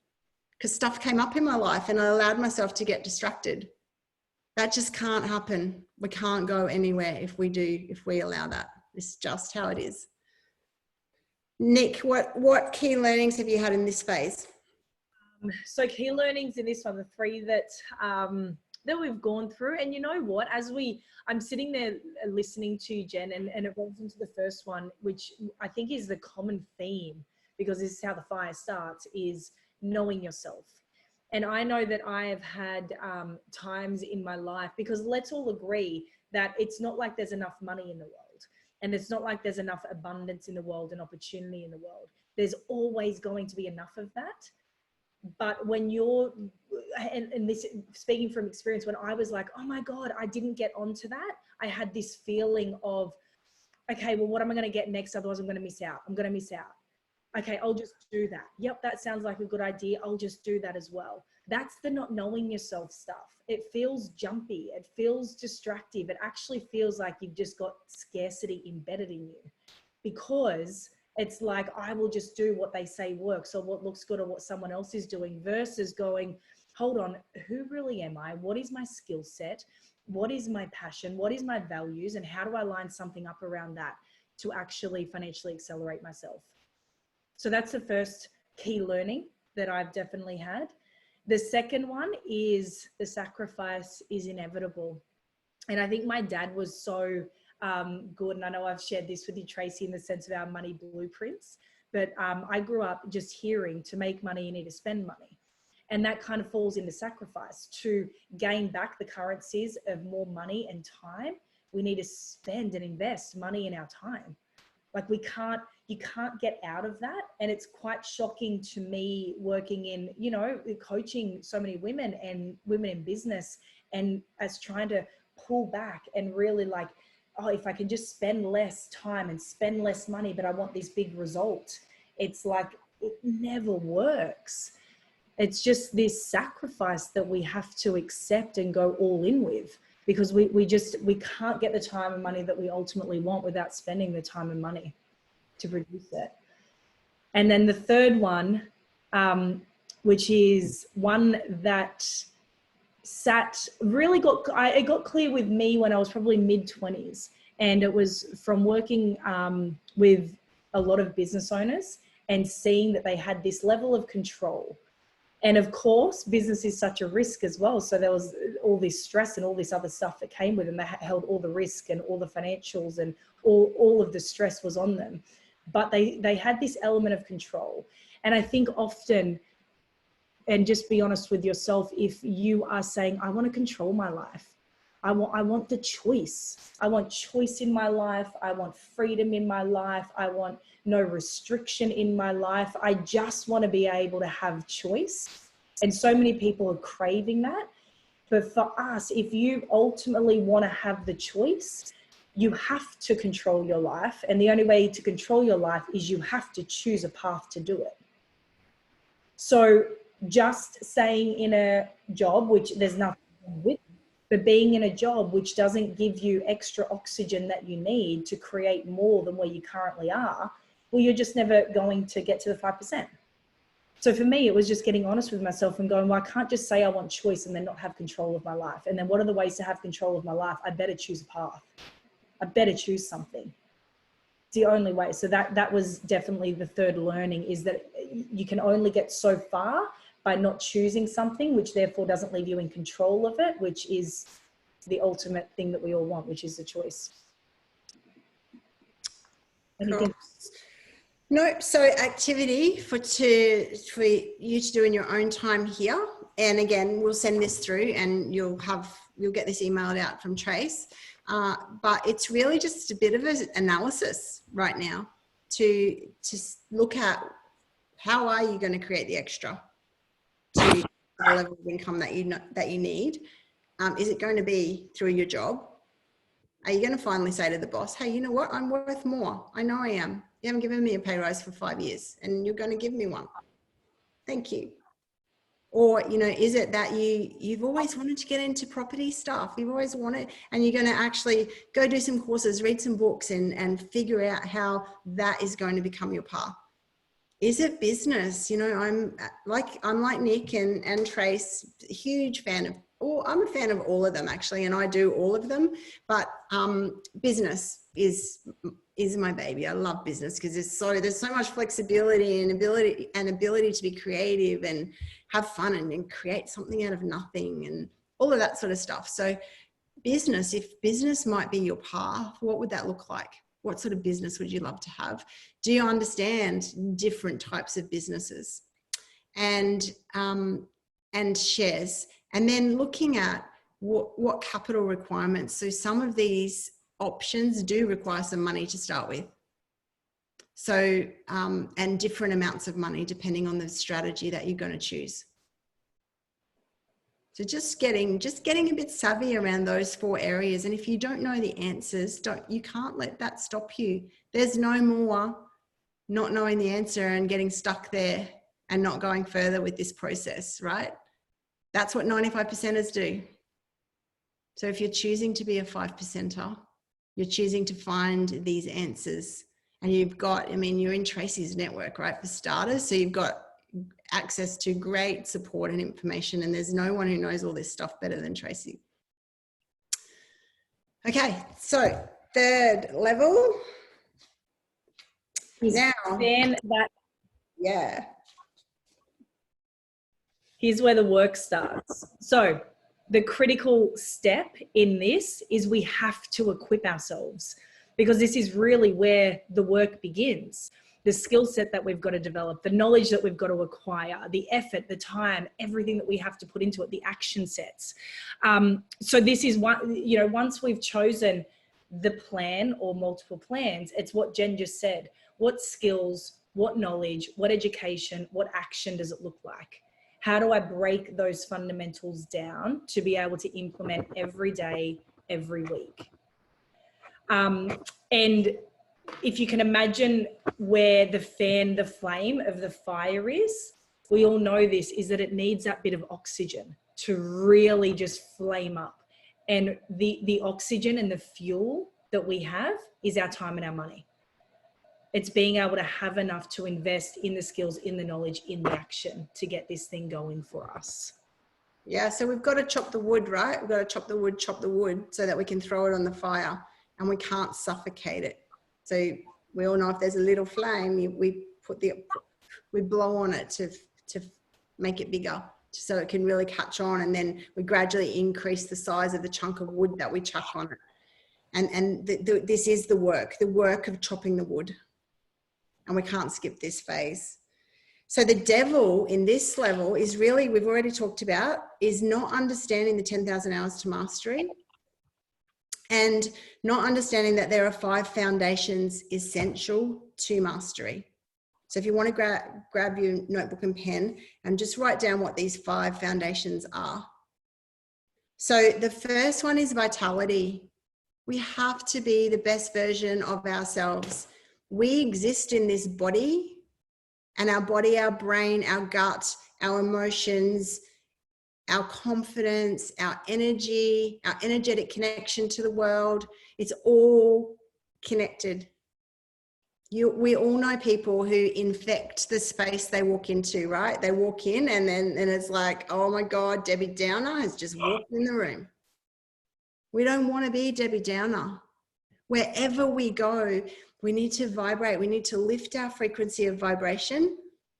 because stuff came up in my life and I allowed myself to get distracted. That just can't happen. We can't go anywhere if we allow that. It's just how it is. Nick, what key learnings have you had in this phase? So key learnings in this one, the 3 that we've gone through. And you know what, I'm sitting there listening to Jen, and it rolls into the first one, which I think is the common theme, because this is how the fire starts, is knowing yourself. And I know that I have had times in my life, because let's all agree that it's not like there's enough money in the world, and it's not like there's enough abundance in the world and opportunity in the world. There's always going to be enough of that. But when you're, and this, speaking from experience, when I was like, oh my God, I didn't get onto that, I had this feeling of, okay, well, what am I going to get next? Otherwise I'm going to miss out. I'm going to miss out. Okay, I'll just do that. Yep, that sounds like a good idea. I'll just do that as well. That's the not knowing yourself stuff. It feels jumpy. It feels distractive. It actually feels like you've just got scarcity embedded in you, because it's like, I will just do what they say works, or what looks good, or what someone else is doing, versus going, hold on, who really am I? What is my skill set? What is my passion? What is my values? And how do I line something up around that to actually financially accelerate myself? So that's the first key learning that I've definitely had. The second one is the sacrifice is inevitable. And I think my dad was so good. And I know I've shared this with you, Tracy, in the sense of our money blueprints. But I grew up just hearing, to make money, you need to spend money. And that kind of falls into sacrifice. To gain back the currencies of more money and time, we need to spend and invest money in our time. Like you can't get out of that. And it's quite shocking to me, working in, you know, coaching so many women and women in business, and as trying to pull back and really like, oh, if I can just spend less time and spend less money, but I want this big result. It's like, it never works. It's just this sacrifice that we have to accept and go all in with, because we can't get the time and money that we ultimately want without spending the time and money to produce it. And then the third one, which is one that it got clear with me when I was probably mid-20s. And it was from working with a lot of business owners and seeing that they had this level of control. And of course, business is such a risk as well. So there was all this stress and all this other stuff that came with them. They held all the risk and all the financials, and all of the stress was on them. But they had this element of control. And I think often, and just be honest with yourself, if you are saying, I want to control my life, I want the choice. I want choice in my life. I want freedom in my life. I want no restriction in my life. I just want to be able to have choice. And so many people are craving that. But for us, if you ultimately want to have the choice, you have to control your life. And the only way to control your life is you have to choose a path to do it. So just staying in a job, which there's nothing wrong with, but being in a job which doesn't give you extra oxygen that you need to create more than where you currently are, well, you're just never going to get to the 5%. So for me, it was just getting honest with myself and going, well, I can't just say I want choice and then not have control of my life. And then what are the ways to have control of my life? I better choose a path. I better choose something. It's the only way. So that was definitely the third learning, is that you can only get so far by not choosing something, which therefore doesn't leave you in control of it, which is the ultimate thing that we all want, which is the choice. Cool. No, so activity for you to do in your own time here. And again, we'll send this through and you'll get this emailed out from Trace. But it's really just a bit of an analysis right now to look at how are you going to create the extra to the level of income that you need. Is it going to be through your job? Are you going to finally say to the boss, hey, you know what? I'm worth more. I know I am. You haven't given me a pay rise for 5 years and you're going to give me one. Thank you. Or, you know, is it that you've always wanted to get into property stuff? You've always wanted, and you're going to actually go do some courses, read some books and figure out how that is going to become your path. Is it business? You know, I'm like Nick and Trace, a huge fan of, I'm a fan of all of them actually, and I do all of them, but business is my baby. I love business because there's so much flexibility and ability to be creative and have fun and create something out of nothing and all of that sort of stuff. So business, if business might be your path, what would that look like? What sort of business would you love to have? Do you understand different types of businesses and shares? And then looking at what capital requirements. So some of these options do require some money to start with. So, and different amounts of money depending on the strategy that you're going to choose. So just getting a bit savvy around those 4 areas. And if you don't know the answers, you can't let that stop you. There's no more not knowing the answer and getting stuck there and not going further with this process, right? That's what 95%ers do. So if you're choosing to be a 5%er, you're choosing to find these answers, and you've got, I mean, you're in Tracy's network, right, for starters. So you've got access to great support and information, and there's no one who knows all this stuff better than Tracy. Okay, so 3rd level. Now, yeah. Here's where the work starts. So the critical step in this is we have to equip ourselves, because this is really where the work begins. The skill set that we've got to develop, the knowledge that we've got to acquire, the effort, the time, everything that we have to put into it, the action sets. So this is one, you know, once we've chosen the plan or multiple plans, it's what Jen just said. What skills, what knowledge, what education, what action does it look like? How do I break those fundamentals down to be able to implement every day, every week? And if you can imagine where the flame of the fire is, we all know this, is that it needs that bit of oxygen to really just flame up. And the oxygen and the fuel that we have is our time and our money. It's being able to have enough to invest in the skills, in the knowledge, in the action to get this thing going for us. Yeah, so we've got to chop the wood, right? We've got to chop the wood so that we can throw it on the fire, and we can't suffocate it. So we all know if there's a little flame, we blow on it to make it bigger so it can really catch on, and then we gradually increase the size of the chunk of wood that we chuck on it. And this is the work of chopping the wood. And we can't skip this phase. So the devil in this level is really, we've already talked about, is not understanding the 10,000 hours to mastery, and not understanding that there are 5 foundations essential to mastery. So if you want to grab your notebook and pen and just write down what these 5 foundations are. So the first one is vitality. We have to be the best version of ourselves. We exist in this body, and our body, our brain, our gut, our emotions, our confidence, our energy, our energetic connection to the world, it's all connected. We all know people who infect the space they walk into, right? They walk in and it's like, oh my God, Debbie Downer has just walked in the room. We don't want to be Debbie Downer. Wherever we go, we need to vibrate. We need to lift our frequency of vibration,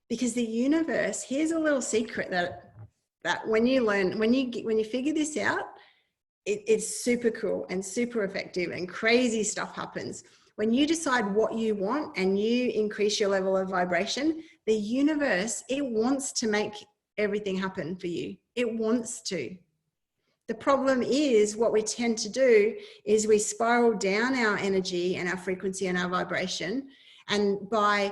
because the universe, here's a little secret that when you figure this out, it's super cool and super effective, and crazy stuff happens. When you decide what you want and you increase your level of vibration, the universe, it wants to make everything happen for you. It wants to. The problem is, what we tend to do is we spiral down our energy and our frequency and our vibration, and by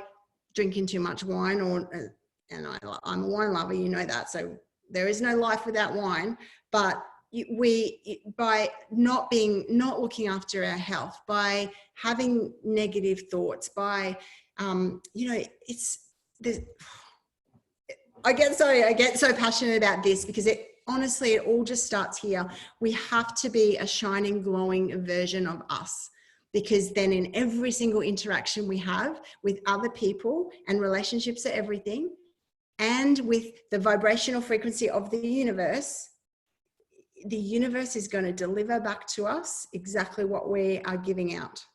drinking too much wine, and I'm a wine lover, you know that, so there is no life without wine, but by not looking after our health, by having negative thoughts, by I get so passionate about this, because honestly, it all just starts here. We have to be a shining, glowing version of us, because then in every single interaction we have with other people, and relationships are everything, and with the vibrational frequency of the universe is going to deliver back to us exactly what we are giving out.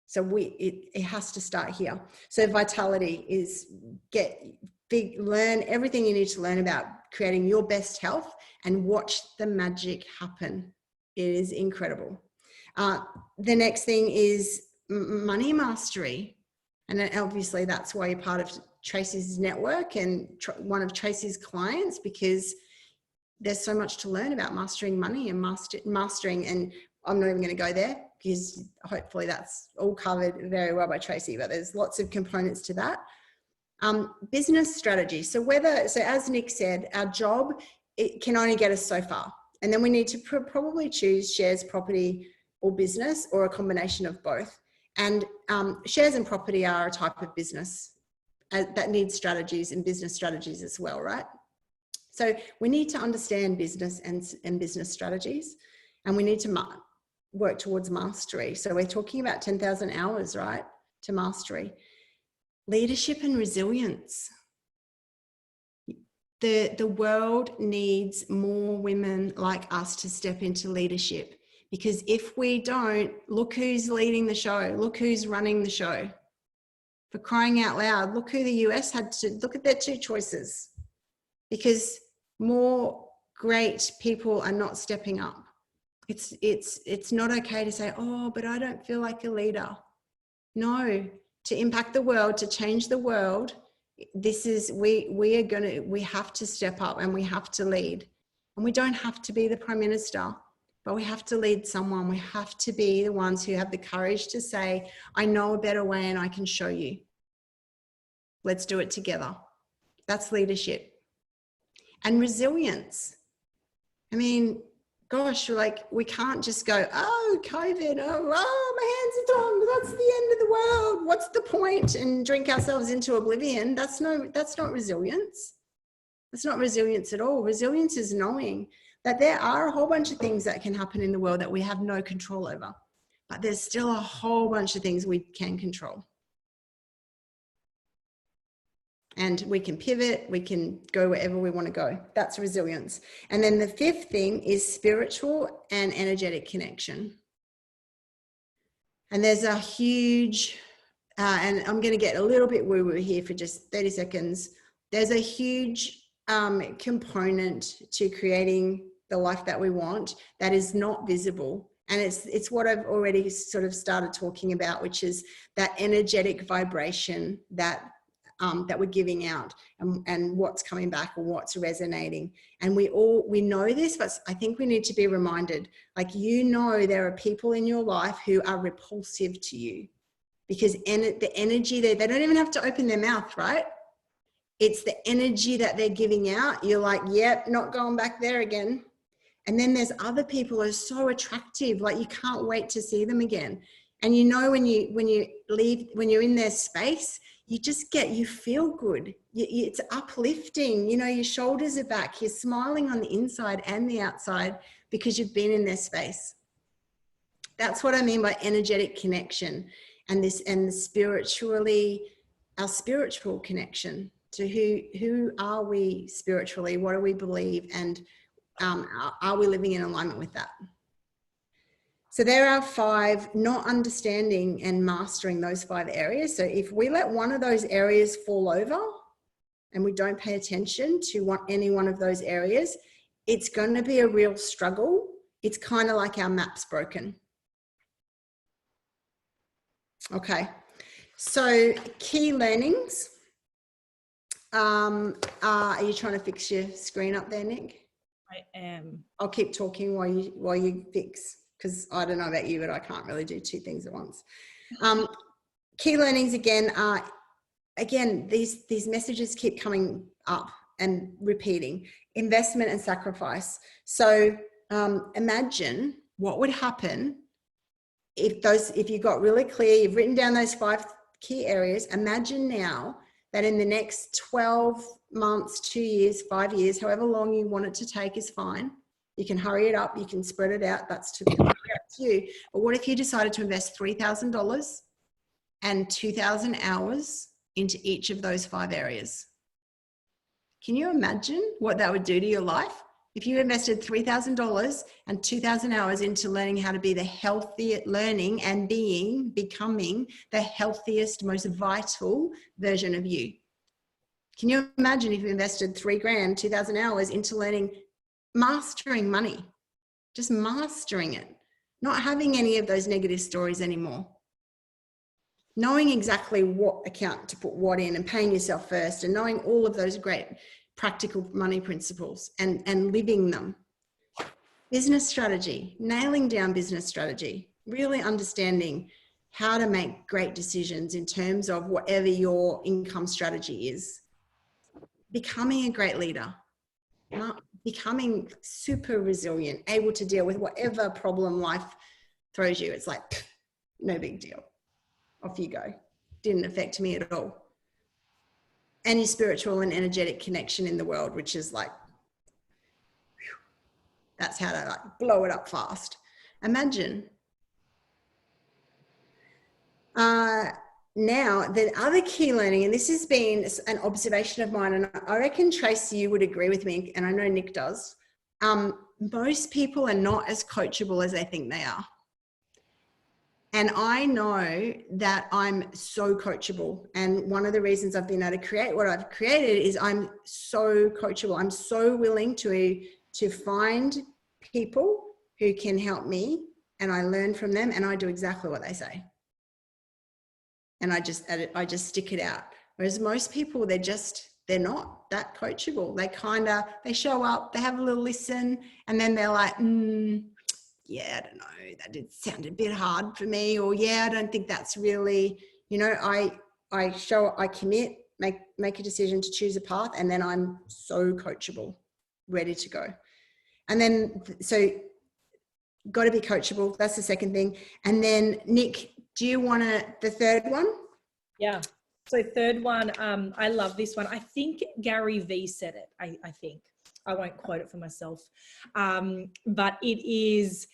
So it has to start here. So vitality is learn everything you need to learn about creating your best health, and watch the magic happen. It is incredible. The next thing is money mastery. And obviously that's why you're part of Tracy's network and one of Tracy's clients, because there's so much to learn about mastering money and mastering, and I'm not even going to go there, because hopefully that's all covered very well by Tracy, but there's lots of components to that. Business strategy. So as Nick said, our job, it can only get us so far. And then we need to probably choose shares, property, or business, or a combination of both. And shares and property are a type of business that needs strategies and business strategies as well, right? So we need to understand business and business strategies, and we need to work towards mastery. So we're talking about 10,000 hours, right, to mastery. Leadership and resilience. The world needs more women like us to step into leadership, because if we don't, look who's leading the show, look who's running the show. For crying out loud, look who the US had to, look at their two choices, because more great people are not stepping up. It's not okay to say, oh, but I don't feel like a leader. No, to impact the world, to change the world, we have to step up and we have to lead. And we don't have to be the Prime Minister, but we have to lead someone. We have to be the ones who have the courage to say, I know a better way and I can show you. Let's do it together. That's leadership. And resilience. I mean, gosh, like we can't just go, oh, COVID, oh, my hands are torn, that's the end of the world. What's the point? And drink ourselves into oblivion. That's not resilience. That's not resilience at all. Resilience is knowing that there are a whole bunch of things that can happen in the world that we have no control over, but there's still a whole bunch of things we can control. And we can pivot, we can go wherever we want to go. That's resilience. And then the fifth thing is spiritual and energetic connection. And there's a huge, and I'm going to get a little bit woo-woo here for just 30 seconds. There's a huge component to creating the life that we want that is not visible. And it's what I've already sort of started talking about, which is that energetic vibration that we're giving out and what's coming back or what's resonating. And we know this, but I think we need to be reminded, like, there are people in your life who are repulsive to you because the energy they don't even have to open their mouth, right? It's the energy that they're giving out. You're like, yep, not going back there again. And then there's other people who are so attractive, like you can't wait to see them again. And when you leave, when you're in their space, you feel good. It's uplifting. Your shoulders are back. You're smiling on the inside and the outside because you've been in their space. That's what I mean by energetic connection and the our spiritual connection to who are we spiritually? What do we believe? And are we living in alignment with that? So there are 5, not understanding and mastering those 5 areas. So if we let one of those areas fall over and we don't pay attention to any one of those areas, it's going to be a real struggle. It's kind of like our map's broken. Okay. So key learnings. Are you trying to fix your screen up there, Nick? I am. I'll keep talking while you fix. Because I don't know about you, but I can't really do 2 things at once. Key learnings again are, these messages keep coming up and repeating. Investment and sacrifice. So imagine what would happen if you got really clear, you've written down those 5 key areas. Imagine now that in the next 12 months, 2 years, 5 years, however long you want it to take is fine. You can hurry it up, you can spread it out, that's to you. But what if you decided to invest $3,000 and 2,000 hours into each of those 5 areas? Can you imagine what that would do to your life? If you invested $3,000 and 2,000 hours into learning how to be the healthiest, learning and becoming the healthiest, most vital version of you. Can you imagine if you invested $3,000, 2,000 hours into learning, mastering money, just mastering it, not having any of those negative stories anymore, knowing exactly what account to put what in and paying yourself first and knowing all of those great practical money principles and living them. Business strategy, nailing down business strategy, really understanding how to make great decisions in terms of whatever your income strategy is, becoming a great leader, becoming super resilient, able to deal with whatever problem life throws you. It's like, no big deal. Off you go. Didn't affect me at all. And your spiritual and energetic connection in the world, which is like, whew, that's how to like blow it up fast. Imagine. Now, the other key learning, and this has been an observation of mine, and I reckon, Tracy, you would agree with me, and I know Nick does. Most people are not as coachable as they think they are. And I know that I'm so coachable. And one of the reasons I've been able to create what I've created is I'm so coachable. I'm so willing to find people who can help me, and I learn from them, and I do exactly what they say. And I just stick it out. Whereas most people, they're not that coachable. They show up, they have a little listen, and then they're like, yeah, I don't know, that did sound a bit hard for me, or yeah, I don't think that's really, I commit, make a decision to choose a path, and then I'm so coachable, ready to go. And then, so got to be coachable. That's the second thing. And then Nick, do you want the third one? Yeah. So third one, I love this one. I think Gary V said it. I think I won't quote it for myself, but it is.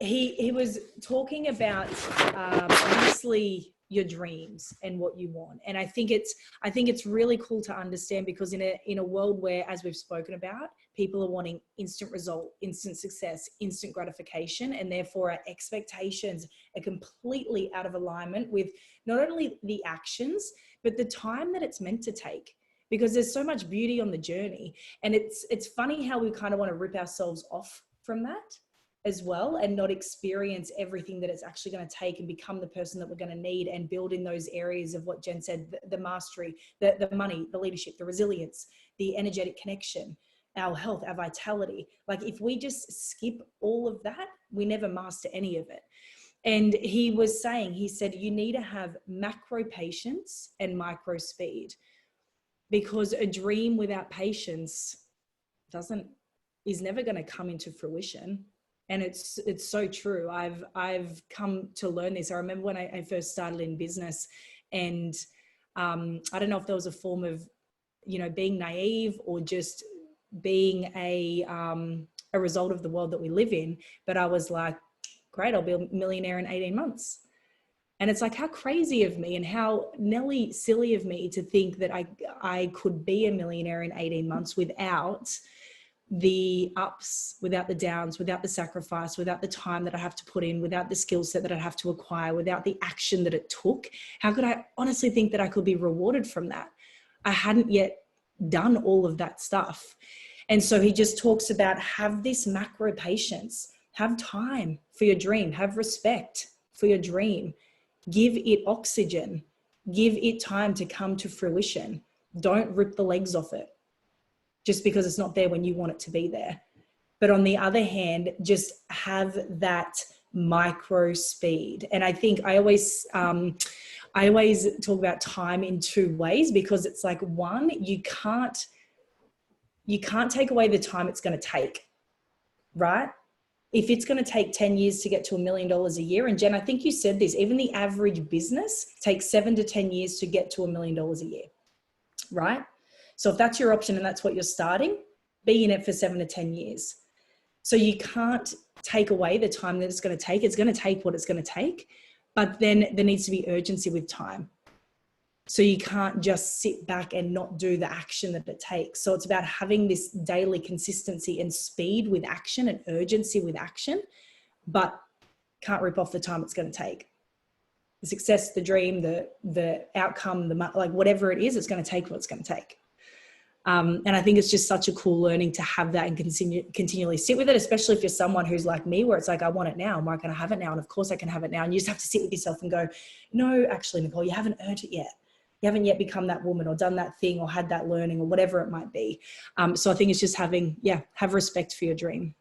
He was talking about obviously your dreams and what you want, and I think it's really cool to understand, because in a world where, as we've spoken about, people are wanting instant result, instant success, instant gratification, and therefore our expectations are completely out of alignment with not only the actions but the time that it's meant to take, because there's so much beauty on the journey. And it's funny how we kind of want to rip ourselves off from that as well, and not experience everything that it's actually going to take and become the person that we're going to need, and build in those areas of what Jen said, the mastery, the money, the leadership, the resilience, the energetic connection, our health, our vitality. Like, if we just skip all of that, we never master any of it. And he said, you need to have macro patience and micro speed, because a dream without patience is never going to come into fruition. And it's so true. I've come to learn this. I remember when I first started in business, and I don't know if there was a form of, being naive or just being a result of the world that we live in. But I was like, great, I'll be a millionaire in 18 months. And it's like, how crazy of me, and how Nelly silly of me to think that I could be a millionaire in 18 months without the ups, without the downs, without the sacrifice, without the time that I have to put in, without the skill set that I have to acquire, without the action that it took. How could I honestly think that I could be rewarded from that? I hadn't yet done all of that stuff. And so he just talks about, have this macro patience, have time for your dream, have respect for your dream, give it oxygen, give it time to come to fruition. Don't rip the legs off it just because it's not there when you want it to be there. But on the other hand, just have that micro speed. And I think I always talk about time in two ways, because it's like, one, you can't take away the time it's going to take, right? If it's going to take 10 years to get to $1 million a year, and Jen, I think you said this, even the average business takes 7 to 10 years to get to $1 million a year, right? So if that's your option and that's what you're starting, be in it for 7 to 10 years. So you can't take away the time that it's going to take. It's going to take what it's going to take, but then there needs to be urgency with time. So you can't just sit back and not do the action that it takes. So it's about having this daily consistency and speed with action and urgency with action, but can't rip off the time it's going to take. The success, the dream, the outcome, like whatever it is, it's going to take what it's going to take. And I think it's just such a cool learning to have that and continually sit with it, especially if you're someone who's like me, where it's like, I want it now. Am I going to have it now? And of course I can have it now. And you just have to sit with yourself and go, no, actually, Nicole, you haven't earned it yet. You haven't yet become that woman or done that thing or had that learning or whatever it might be. So I think it's just have respect for your dream.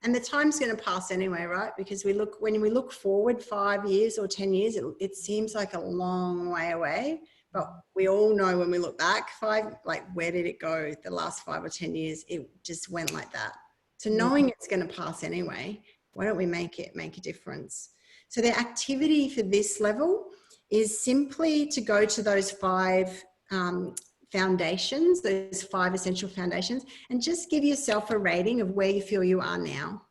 And the time's going to pass anyway, right? Because when we look forward 5 years or 10 years, it seems like a long way away. But we all know when we look back where did it go the last 5 or 10 years? It just went like that. So knowing it's going to pass anyway, why don't we make a difference? So the activity for this level is simply to go to those 5 foundations, those 5 essential foundations, and just give yourself a rating of where you feel you are now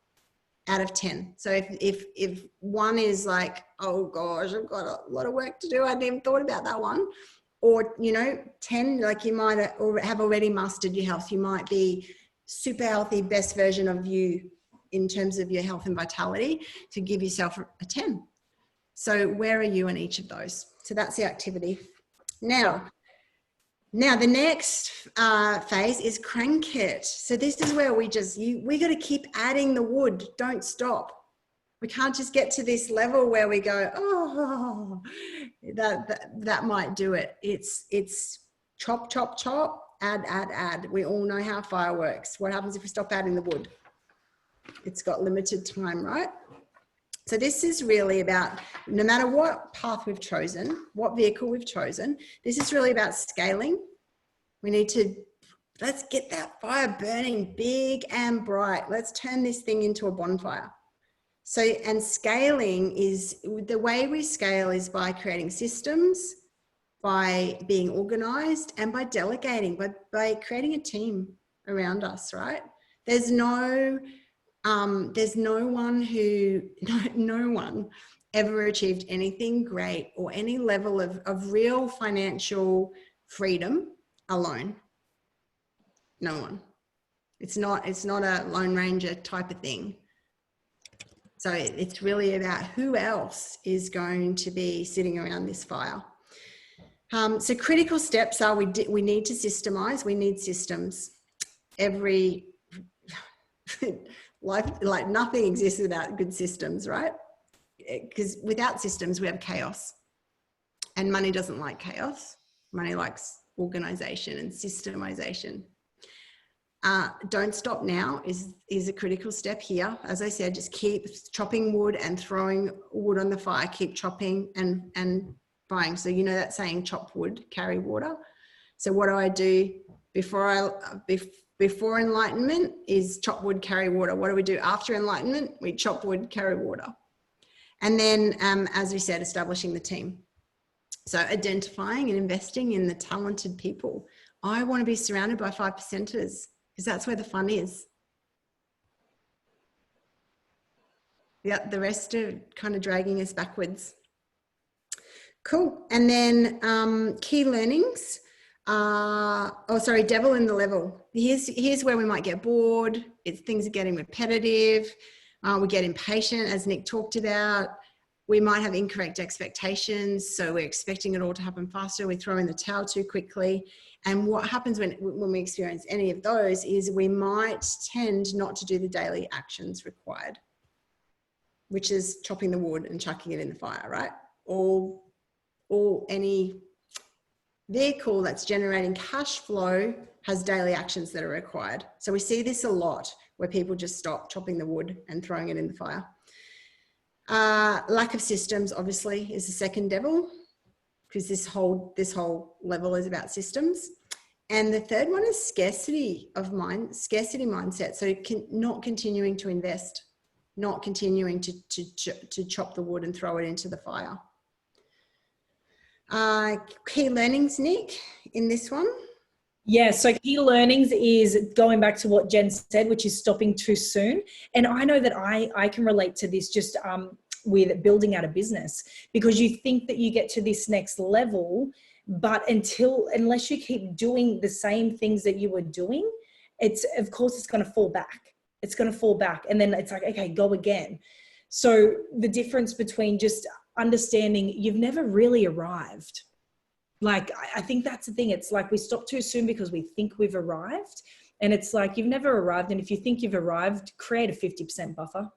out of 10. So if 1 is like, oh gosh, I've got a lot of work to do, I hadn't even thought about that one. Or, 10, like you might have already mastered your health. You might be super healthy, best version of you in terms of your health and vitality, to give yourself a 10. So where are you in each of those? So that's the activity. Now the next phase is crank it. So this is where we got to keep adding the wood. Don't stop. We can't just get to this level where we go, oh, that might do it. It's chop, chop, chop, add. We all know how fire works. What happens if we stop adding the wood? It's got limited time, right? So this is really about, no matter what path we've chosen, what vehicle we've chosen, this is really about scaling. Let's get that fire burning big and bright. Let's turn this thing into a bonfire. So, and scaling is, the way we scale is by creating systems, by being organized, and by delegating, by creating a team around us, right? There's no one ever achieved anything great or any level of real financial freedom alone. No one. It's not a Lone Ranger type of thing. So it's really about who else is going to be sitting around this fire. So critical steps are, we need to systemize. We need systems. Every life, like nothing exists without good systems, right? Because without systems, we have chaos. And money doesn't like chaos. Money likes organization and systemization. Don't stop now is a critical step here. As I said, just keep chopping wood and throwing wood on the fire. Keep chopping and buying. So you know that saying, chop wood, carry water. So what do I do before enlightenment is chop wood, carry water. What do we do after enlightenment? We chop wood, carry water. And then, as we said, establishing the team. So identifying and investing in the talented people. I want to be surrounded by 5%ers because that's where the fun is. Yeah, the rest are kind of dragging us backwards. Cool. And then key learnings. Devil in the level. Here's where we might get bored. Things are getting repetitive. We get impatient, as Nick talked about. We might have incorrect expectations. So we're expecting it all to happen faster. We throw in the towel too quickly. And what happens when we experience any of those is we might tend not to do the daily actions required, which is chopping the wood and chucking it in the fire, right? Or any vehicle that's generating cash flow has daily actions that are required. So we see this a lot where people just stop chopping the wood and throwing it in the fire. Lack of systems, obviously, is the second devil, because this whole level is about systems. And the third one is scarcity mindset. So not continuing to invest, not continuing to chop the wood and throw it into the fire. Key learnings, Nick, in this one? Yeah, so key learnings is going back to what Jen said, which is stopping too soon. And I know that I can relate to this just with building out a business, because you think that you get to this next level, but unless you keep doing the same things that you were doing, of course it's going to fall back. It's going to fall back. And then it's like, okay, go again. So the difference between just understanding you've never really arrived. Like, I think that's the thing. It's like we stop too soon because we think we've arrived. And it's like, you've never arrived. And if you think you've arrived, create a 50% buffer,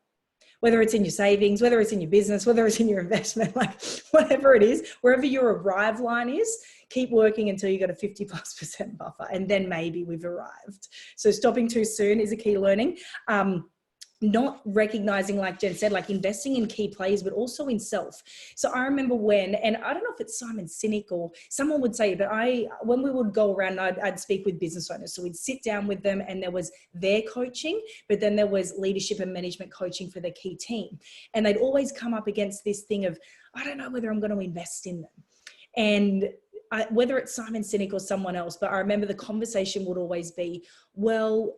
whether it's in your savings, whether it's in your business, whether it's in your investment, like whatever it is, wherever your arrive line is, keep working until you got a 50+% buffer. And then maybe we've arrived. So stopping too soon is a key learning. not recognizing, like Jen said, like investing in key players, but also in self. So I remember when, and I don't know if it's Simon Sinek or someone would say, but when we would go around, I'd speak with business owners. So we'd sit down with them and there was their coaching, but then there was leadership and management coaching for their key team. And they'd always come up against this thing of, I don't know whether I'm going to invest in them. And whether it's Simon Sinek or someone else, but I remember the conversation would always be, well,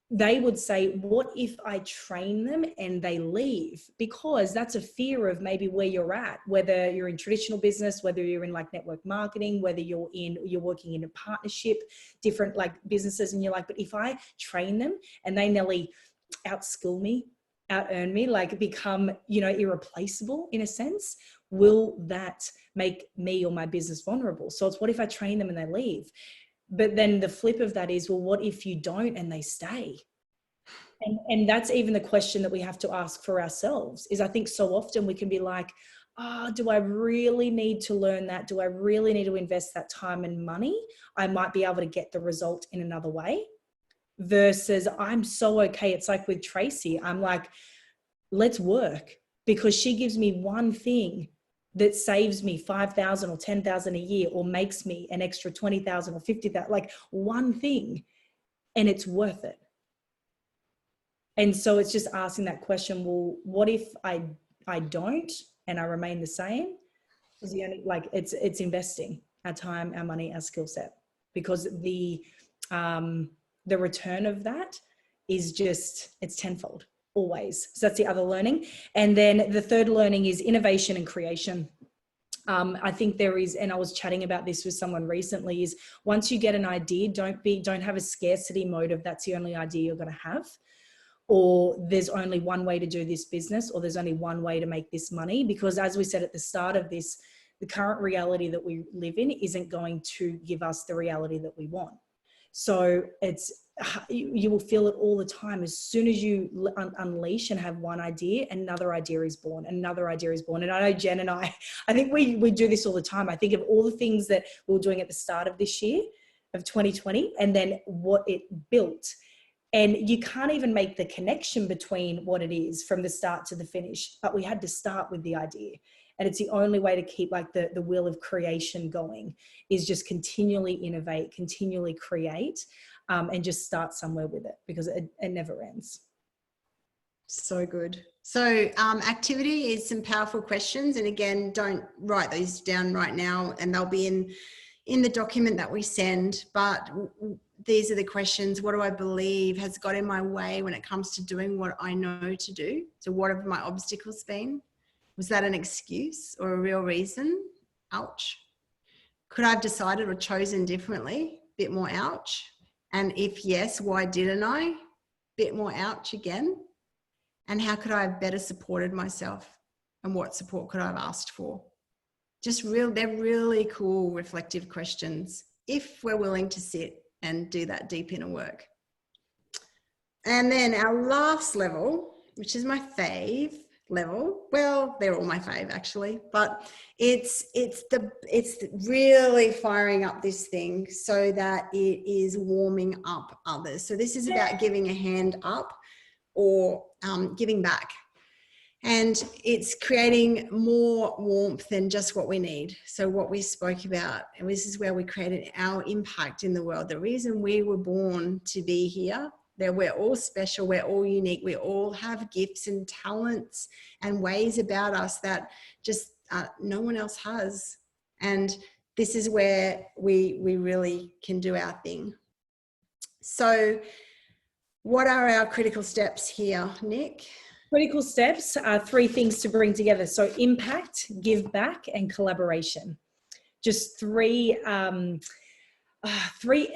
they would say, what if I train them and they leave? Because that's a fear of maybe where you're at, whether you're in traditional business, whether you're in like network marketing, whether you're working in a partnership, different like businesses. And you're like, but if I train them and they nearly outschool me, out earn me, like become, irreplaceable in a sense, will that make me or my business vulnerable? So it's what if I train them and they leave? But then the flip of that is, well, what if you don't and they stay? And that's even the question that we have to ask for ourselves is, I think so often we can be like, do I really need to learn that? Do I really need to invest that time and money? I might be able to get the result in another way. Versus I'm so okay. It's like with Tracy, I'm like, let's work, because she gives me one thing that saves me 5,000 or 10,000 a year, or makes me an extra 20,000 or 50,000, like one thing, and it's worth it. And so it's just asking that question, well, what if I don't and I remain the same? Because it's investing our time, our money, our skill set, because the return of that is just, it's tenfold. Always. So that's the other learning. And then the third learning is innovation and creation. I think there is, and I was chatting about this with someone recently, is once you get an idea, don't have a scarcity motive. That's the only idea you're going to have, or there's only one way to do this business, or there's only one way to make this money. Because as we said at the start of this, the current reality that we live in isn't going to give us the reality that we want. So you will feel it all the time. As soon as you unleash and have one idea, another idea is born, another idea is born. And I know Jen and I think we do this all the time. I think of all the things that we were doing at the start of this year, of 2020, and then what it built. And you can't even make the connection between what it is from the start to the finish, but we had to start with the idea. And it's the only way to keep like the wheel of creation going, is just continually innovate, continually create, and just start somewhere with it, because it never ends. So good. So activity is some powerful questions. And again, don't write these down right now, and they'll be in the document that we send. But these are the questions. What do I believe has got in my way when it comes to doing what I know to do? So what have my obstacles been? Was that an excuse or a real reason? Ouch. Could I have decided or chosen differently? Bit more ouch. And if yes, why didn't I? Bit more ouch again. And how could I have better supported myself? And what support could I have asked for? They're really cool, reflective questions, if we're willing to sit and do that deep inner work. And then our last level, which is my fave level. Well, they're all my fave actually, but it's really firing up this thing so that it is warming up others. So this is about giving a hand up, or giving back. And it's creating more warmth than just what we need. So what we spoke about, and this is where we created our impact in the world. The reason we were born to be here, that we're all special, we're all unique, we all have gifts and talents and ways about us that just no one else has. And this is where we really can do our thing. So what are our critical steps here, Nick? Critical steps are 3 things to bring together. So impact, give back, and collaboration. Just 3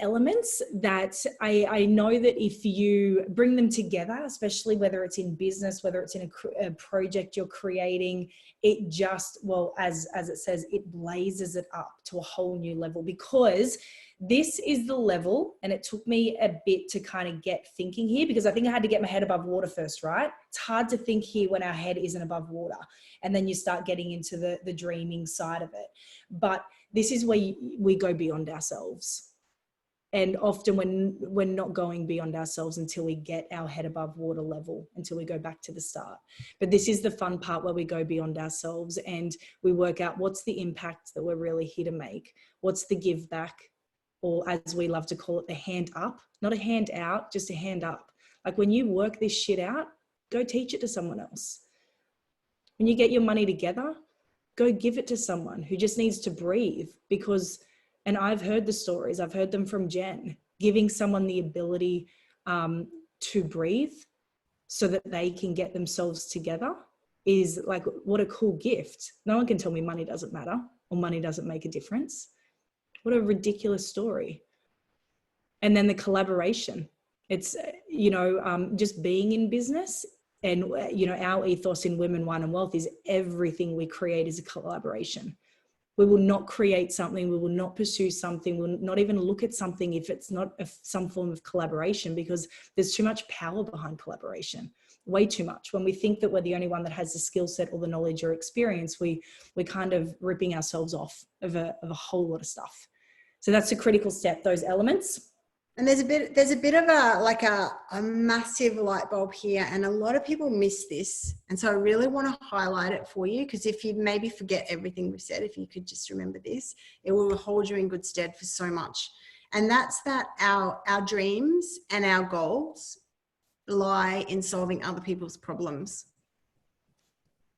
elements that I know that if you bring them together, especially whether it's in business, whether it's in a project you're creating, it just, well, as it says, it blazes it up to a whole new level, because this is the level, and it took me a bit to kind of get thinking here, because I think I had to get my head above water first, right? It's hard to think here when our head isn't above water, and then you start getting into the dreaming side of it. But this is where we go beyond ourselves. And often when we're not going beyond ourselves until we get our head above water level, until we go back to the start. But this is the fun part where we go beyond ourselves and we work out what's the impact that we're really here to make. What's the give back, or as we love to call it, the hand up, not a hand out, just a hand up. Like when you work this shit out, go teach it to someone else. When you get your money together, go give it to someone who just needs to breathe. Because, and I've heard the stories, I've heard them from Jen, giving someone the ability to breathe so that they can get themselves together is like, what a cool gift. No one can tell me money doesn't matter or money doesn't make a difference. What a ridiculous story. And then the collaboration. It's, just being in business. And, our ethos in Women, Wine and Wealth is everything we create is a collaboration. We will not create something. We will not pursue something. We'll not even look at something if it's not some form of collaboration, because there's too much power behind collaboration, way too much. When we think that we're the only one that has the skill set or the knowledge or experience, we're kind of ripping ourselves off of a whole lot of stuff. So that's a critical step, those elements. And there's a bit of a massive light bulb here, and a lot of people miss this. And so I really want to highlight it for you, because if you maybe forget everything we've said, if you could just remember this, it will hold you in good stead for so much. And that's that our dreams and our goals lie in solving other people's problems.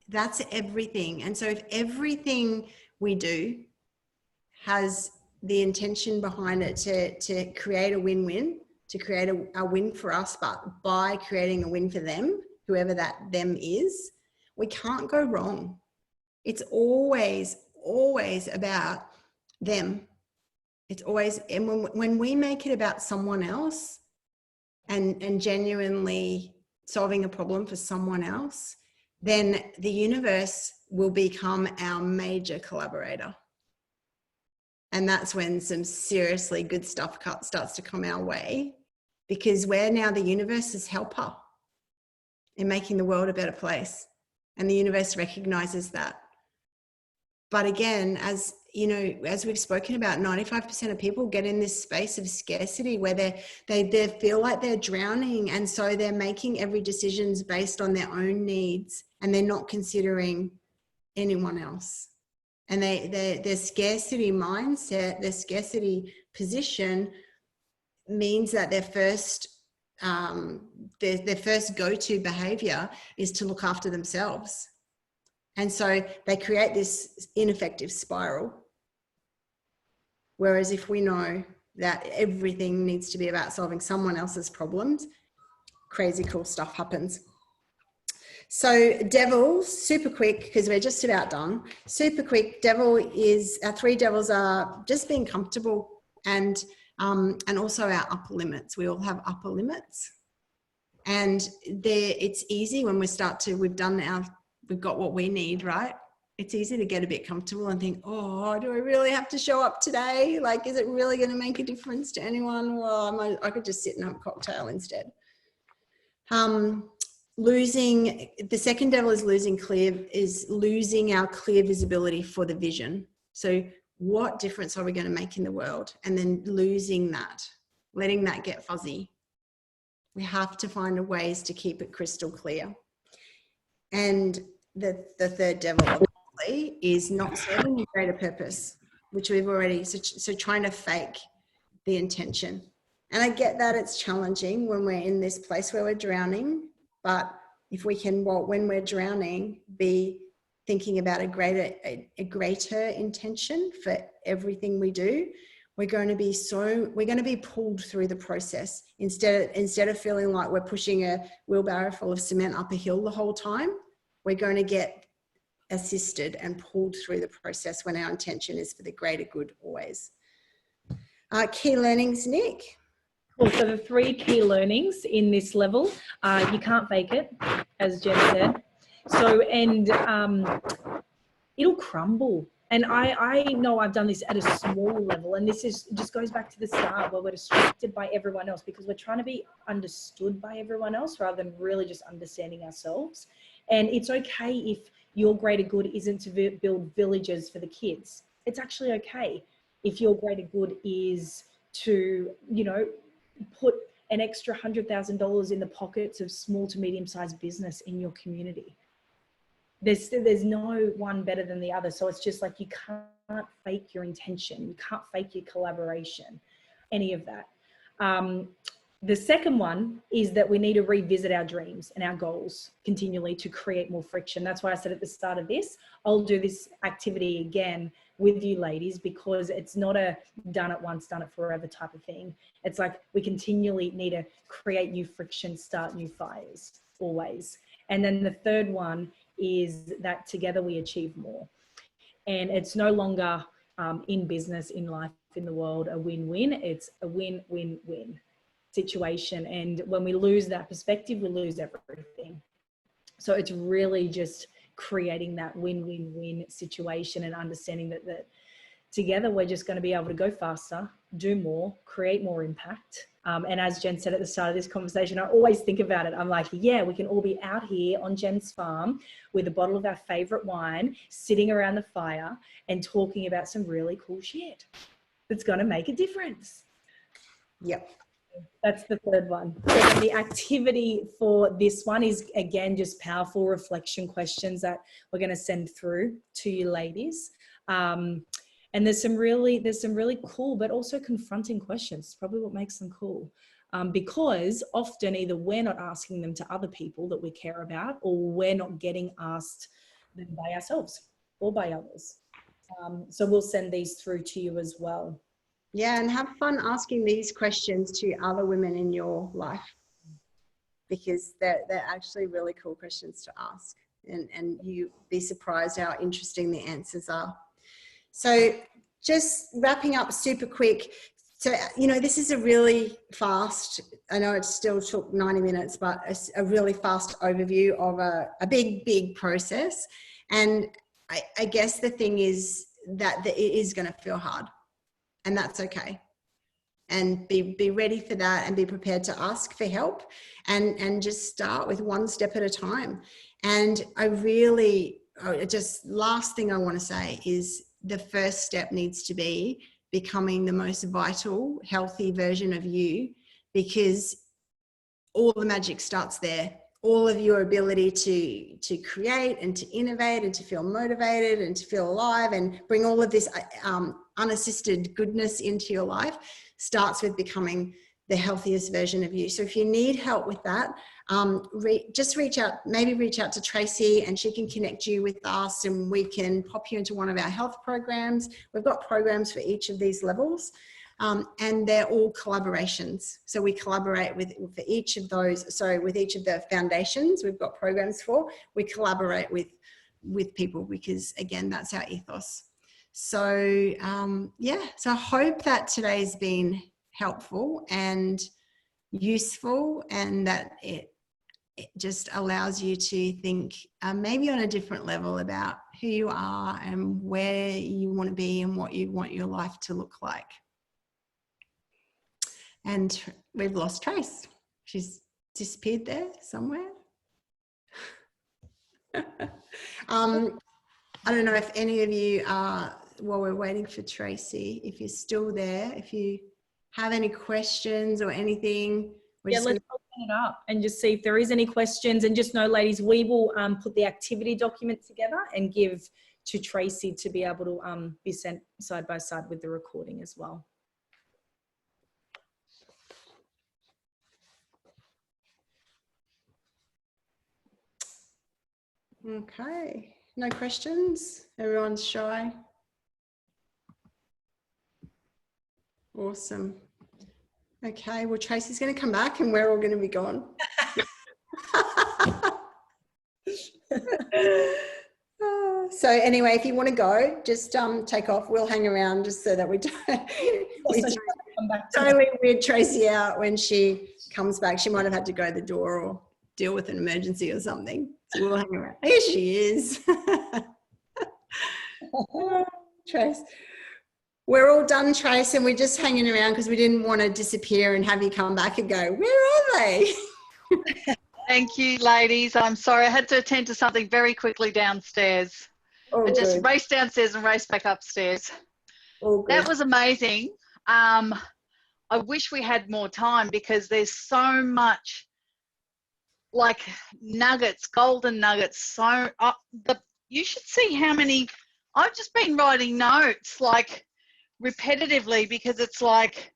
That's everything. And so if everything we do has the intention behind it to create a win-win, to create a win for us, but by creating a win for them, whoever that them is, we can't go wrong. It's always about them. It's always, and when we make it about someone else and genuinely solving a problem for someone else, then the universe will become our major collaborator. And that's when some seriously good stuff starts to come our way, because we're now the universe's helper in making the world a better place. And the universe recognizes that. But again, as we've spoken about, 95% of people get in this space of scarcity where they feel like they're drowning. And so they're making every decision based on their own needs, and they're not considering anyone else. And their scarcity mindset, their scarcity position means that their first go-to behavior is to look after themselves. And so they create this ineffective spiral. Whereas if we know that everything needs to be about solving someone else's problems, crazy cool stuff happens. So devils, super quick, because we're just about done. Super quick, our three devils are just being comfortable and also our upper limits. We all have upper limits. And it's easy when we've got what we need, right? It's easy to get a bit comfortable and think, oh, do I really have to show up today? Like, is it really going to make a difference to anyone? Well, I could just sit and have a cocktail instead. The second devil is losing our clear visibility for the vision. So what difference are we going to make in the world? And then losing that, letting that get fuzzy. We have to find ways to keep it crystal clear. And the third devil, obviously, is not serving a greater purpose, which we've already, so trying to fake the intention. And I get that it's challenging when we're in this place where we're drowning. But if we can, when we're drowning, be thinking about a greater intention for everything we do, we're going to be pulled through the process instead of feeling like we're pushing a wheelbarrow full of cement up a hill the whole time. We're going to get assisted and pulled through the process when our intention is for the greater good always. Key learnings, Nick. Cool. So the 3 key learnings in this level, you can't fake it, as Jen said. So, and it'll crumble. And I know I've done this at a small level, and this just goes back to the start where we're distracted by everyone else because we're trying to be understood by everyone else rather than really just understanding ourselves. And it's okay if your greater good isn't to build villages for the kids. It's actually okay if your greater good is to, you know, put an extra $100,000 in the pockets of small to medium-sized business in your community. There's no one better than the other. So it's just like, you can't fake your intention. You can't fake your collaboration, any of that. The second one is that we need to revisit our dreams and our goals continually to create more friction. That's why I said at the start of this, I'll do this activity again with you ladies, because it's not a done it once, done it forever type of thing. It's like, we continually need to create new friction, start new fires, always. And then the third one is that together we achieve more. And it's no longer in business, in life, in the world, a win-win. It's a win-win-win situation. And when we lose that perspective, we lose everything. So it's really just creating that win-win-win situation and understanding that together we're just going to be able to go faster, do more, create more impact. And as Jen said at the start of this conversation, I always think about it. I'm like, yeah, we can all be out here on Jen's farm with a bottle of our favorite wine, sitting around the fire and talking about some really cool shit that's going to make a difference. Yep. That's the third one. So the activity for this one is, again, just powerful reflection questions that we're going to send through to you ladies. And there's some really cool, but also confronting questions. Probably what makes them cool. Because often either we're not asking them to other people that we care about, or we're not getting asked them by ourselves or by others. So we'll send these through to you as well. Yeah, and have fun asking these questions to other women in your life, because they're actually really cool questions to ask, and you'd be surprised how interesting the answers are. So just wrapping up super quick. So, you know, this is a really fast, I know it still took 90 minutes, but a really fast overview of a big process. And I guess the thing is that it is going to feel hard. And that's okay. And be ready for that, and be prepared to ask for help, and just start with one step at a time. And last thing I want to say is, the first step needs to be becoming the most vital, healthy version of you, because all the magic starts there. All of your ability to create and to innovate and to feel motivated and to feel alive and bring all of this unassisted goodness into your life starts with becoming the healthiest version of you. So if you need help with that, just reach out to Tracy, and she can connect you with us, and we can pop you into one of our health programs. We've got programs for each of these levels. And they're all collaborations. So we collaborate with each of the foundations we've got programs for. We collaborate with people, because again, that's our ethos. So so I hope that today's been helpful and useful, and that it just allows you to think maybe on a different level about who you are and where you want to be and what you want your life to look like. And we've lost Trace. She's disappeared there somewhere. I don't know if any of you are, while we're waiting for Tracy, if you're still there, if you have any questions or anything. Let's open it up and just see if there is any questions. And just know, ladies, we will put the activity document together and give to Tracy to be able to be sent side by side with the recording as well. Okay, no questions? Everyone's shy? Awesome. Okay, well, Tracy's going to come back and we're all going to be gone. So anyway, if you want to go, just take off. We'll hang around just so that we don't totally weird Tracy out when she comes back. She might have had to go to the door or deal with an emergency or something. So we'll hang around. Here she is. Trace. We're all done, Trace, and we're just hanging around because we didn't want to disappear and have you come back and go, where are they? Thank you, ladies. I'm sorry, I had to attend to something very quickly downstairs. I just raced downstairs and raced back upstairs. That was amazing. I wish we had more time because there's so much like nuggets, golden nuggets. So you should see how many, I've just been writing notes like repetitively because it's like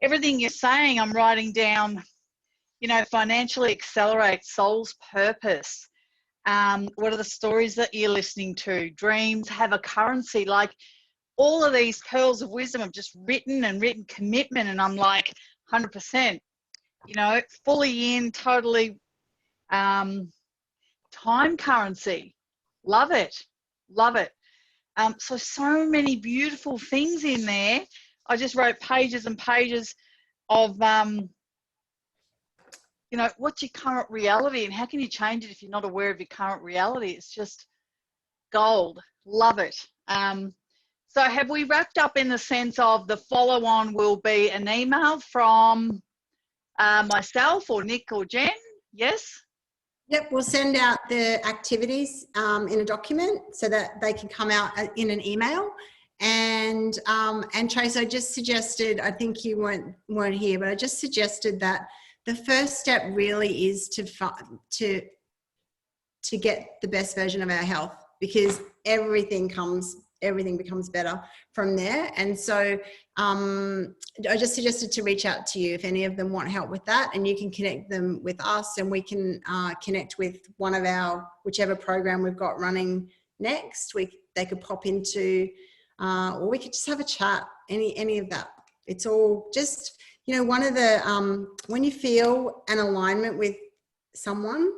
everything you're saying, I'm writing down, you know, financially accelerate, soul's purpose. What are the stories that you're listening to? Dreams have a currency. Like all of these pearls of wisdom have just written commitment. And I'm like 100%, you know, fully in, totally time currency. Love it. Love it. So many beautiful things in there. I just wrote pages and pages of, you know, what's your current reality and how can you change it if you're not aware of your current reality? It's just gold. Love it. So have we wrapped up in the sense of the follow-on will be an email from myself or Nick or Jen? Yes? Yep, we'll send out the activities in a document so that they can come out in an email. And Trace, I just suggested, I think you weren't here, but I just suggested that the first step really is to get the best version of our health, because everything becomes better from there. And so I just suggested to reach out to you if any of them want help with that, and you can connect them with us, and we can connect with one of our, whichever program we've got running next. They could pop into, or we could just have a chat, any of that. It's all just, you know, one of the, when you feel an alignment with someone,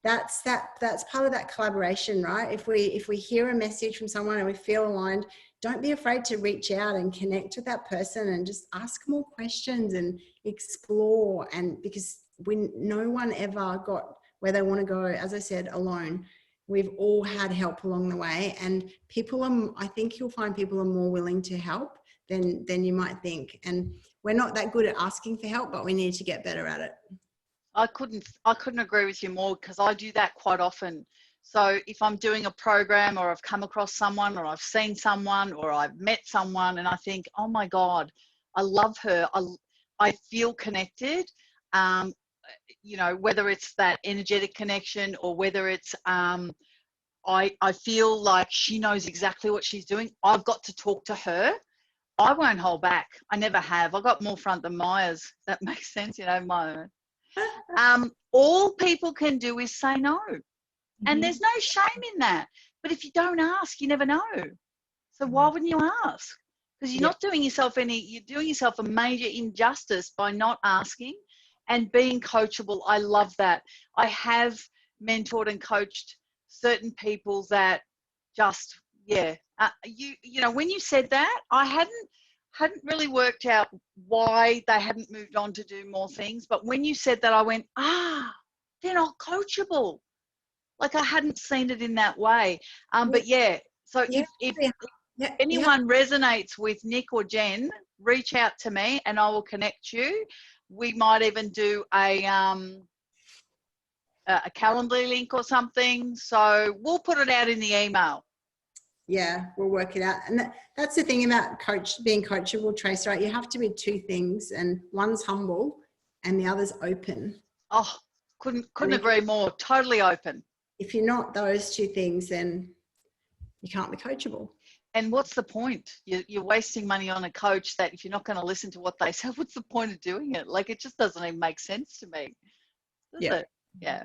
that's part of that collaboration, right? If we hear a message from someone and we feel aligned, don't be afraid to reach out and connect with that person and just ask more questions and explore. And because no one ever got where they want to go, as I said, alone. We've all had help along the way, and I think you'll find people are more willing to help than you might think. And we're not that good at asking for help, but we need to get better at it. I couldn't agree with you more, because I do that quite often. So if I'm doing a program or I've come across someone or I've seen someone or I've met someone and I think, oh my God, I love her. I feel connected. You know, whether it's that energetic connection or whether it's I feel like she knows exactly what she's doing. I've got to talk to her. I won't hold back. I never have. I got more front than Myers. That makes sense, you know. All people can do is say no. And there's no shame in that. But if you don't ask, you never know. So why wouldn't you ask? Because you're not doing yourself you're doing yourself a major injustice by not asking and being coachable. I love that. I have mentored and coached certain people that just, you know, when you said that, I hadn't really worked out why they hadn't moved on to do more things. But when you said that, I went, they're not coachable. Like I hadn't seen it in that way. But yeah, so if anyone resonates with Nick or Jen, reach out to me and I will connect you. We might even do a Calendly link or something. So we'll put it out in the email. Yeah, we'll work it out. And that's the thing about being coachable, Trace, right? You have to be two things, and one's humble and the other's open. Oh, couldn't agree more. Totally open. If you're not those two things, then you can't be coachable. And what's the point? You're wasting money on a coach that if you're not going to listen to what they say, what's the point of doing it? Like, it just doesn't even make sense to me. Does it? Yeah.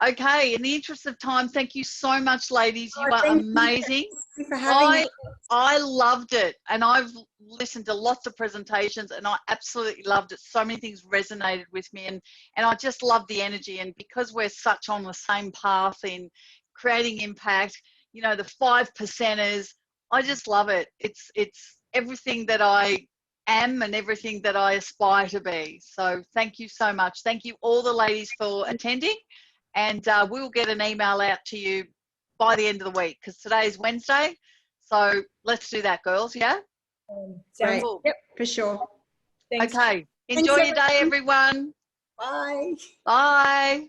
Okay, in the interest of time, thank you so much, ladies. You are amazing. Thank you for having me. I loved it, and I've listened to lots of presentations and I absolutely loved it. So many things resonated with me, and I just love the energy. And because we're such on the same path in creating impact, you know, the 5%ers, I just love it. It's everything that I am and everything that I aspire to be. So thank you so much. Thank you all the ladies for attending. And we will get an email out to you by the end of the week, because today is Wednesday. So let's do that, girls. Yeah? Great. Cool. Yep, for sure. Thanks. Okay. Enjoy your day, everyone. Bye. Bye.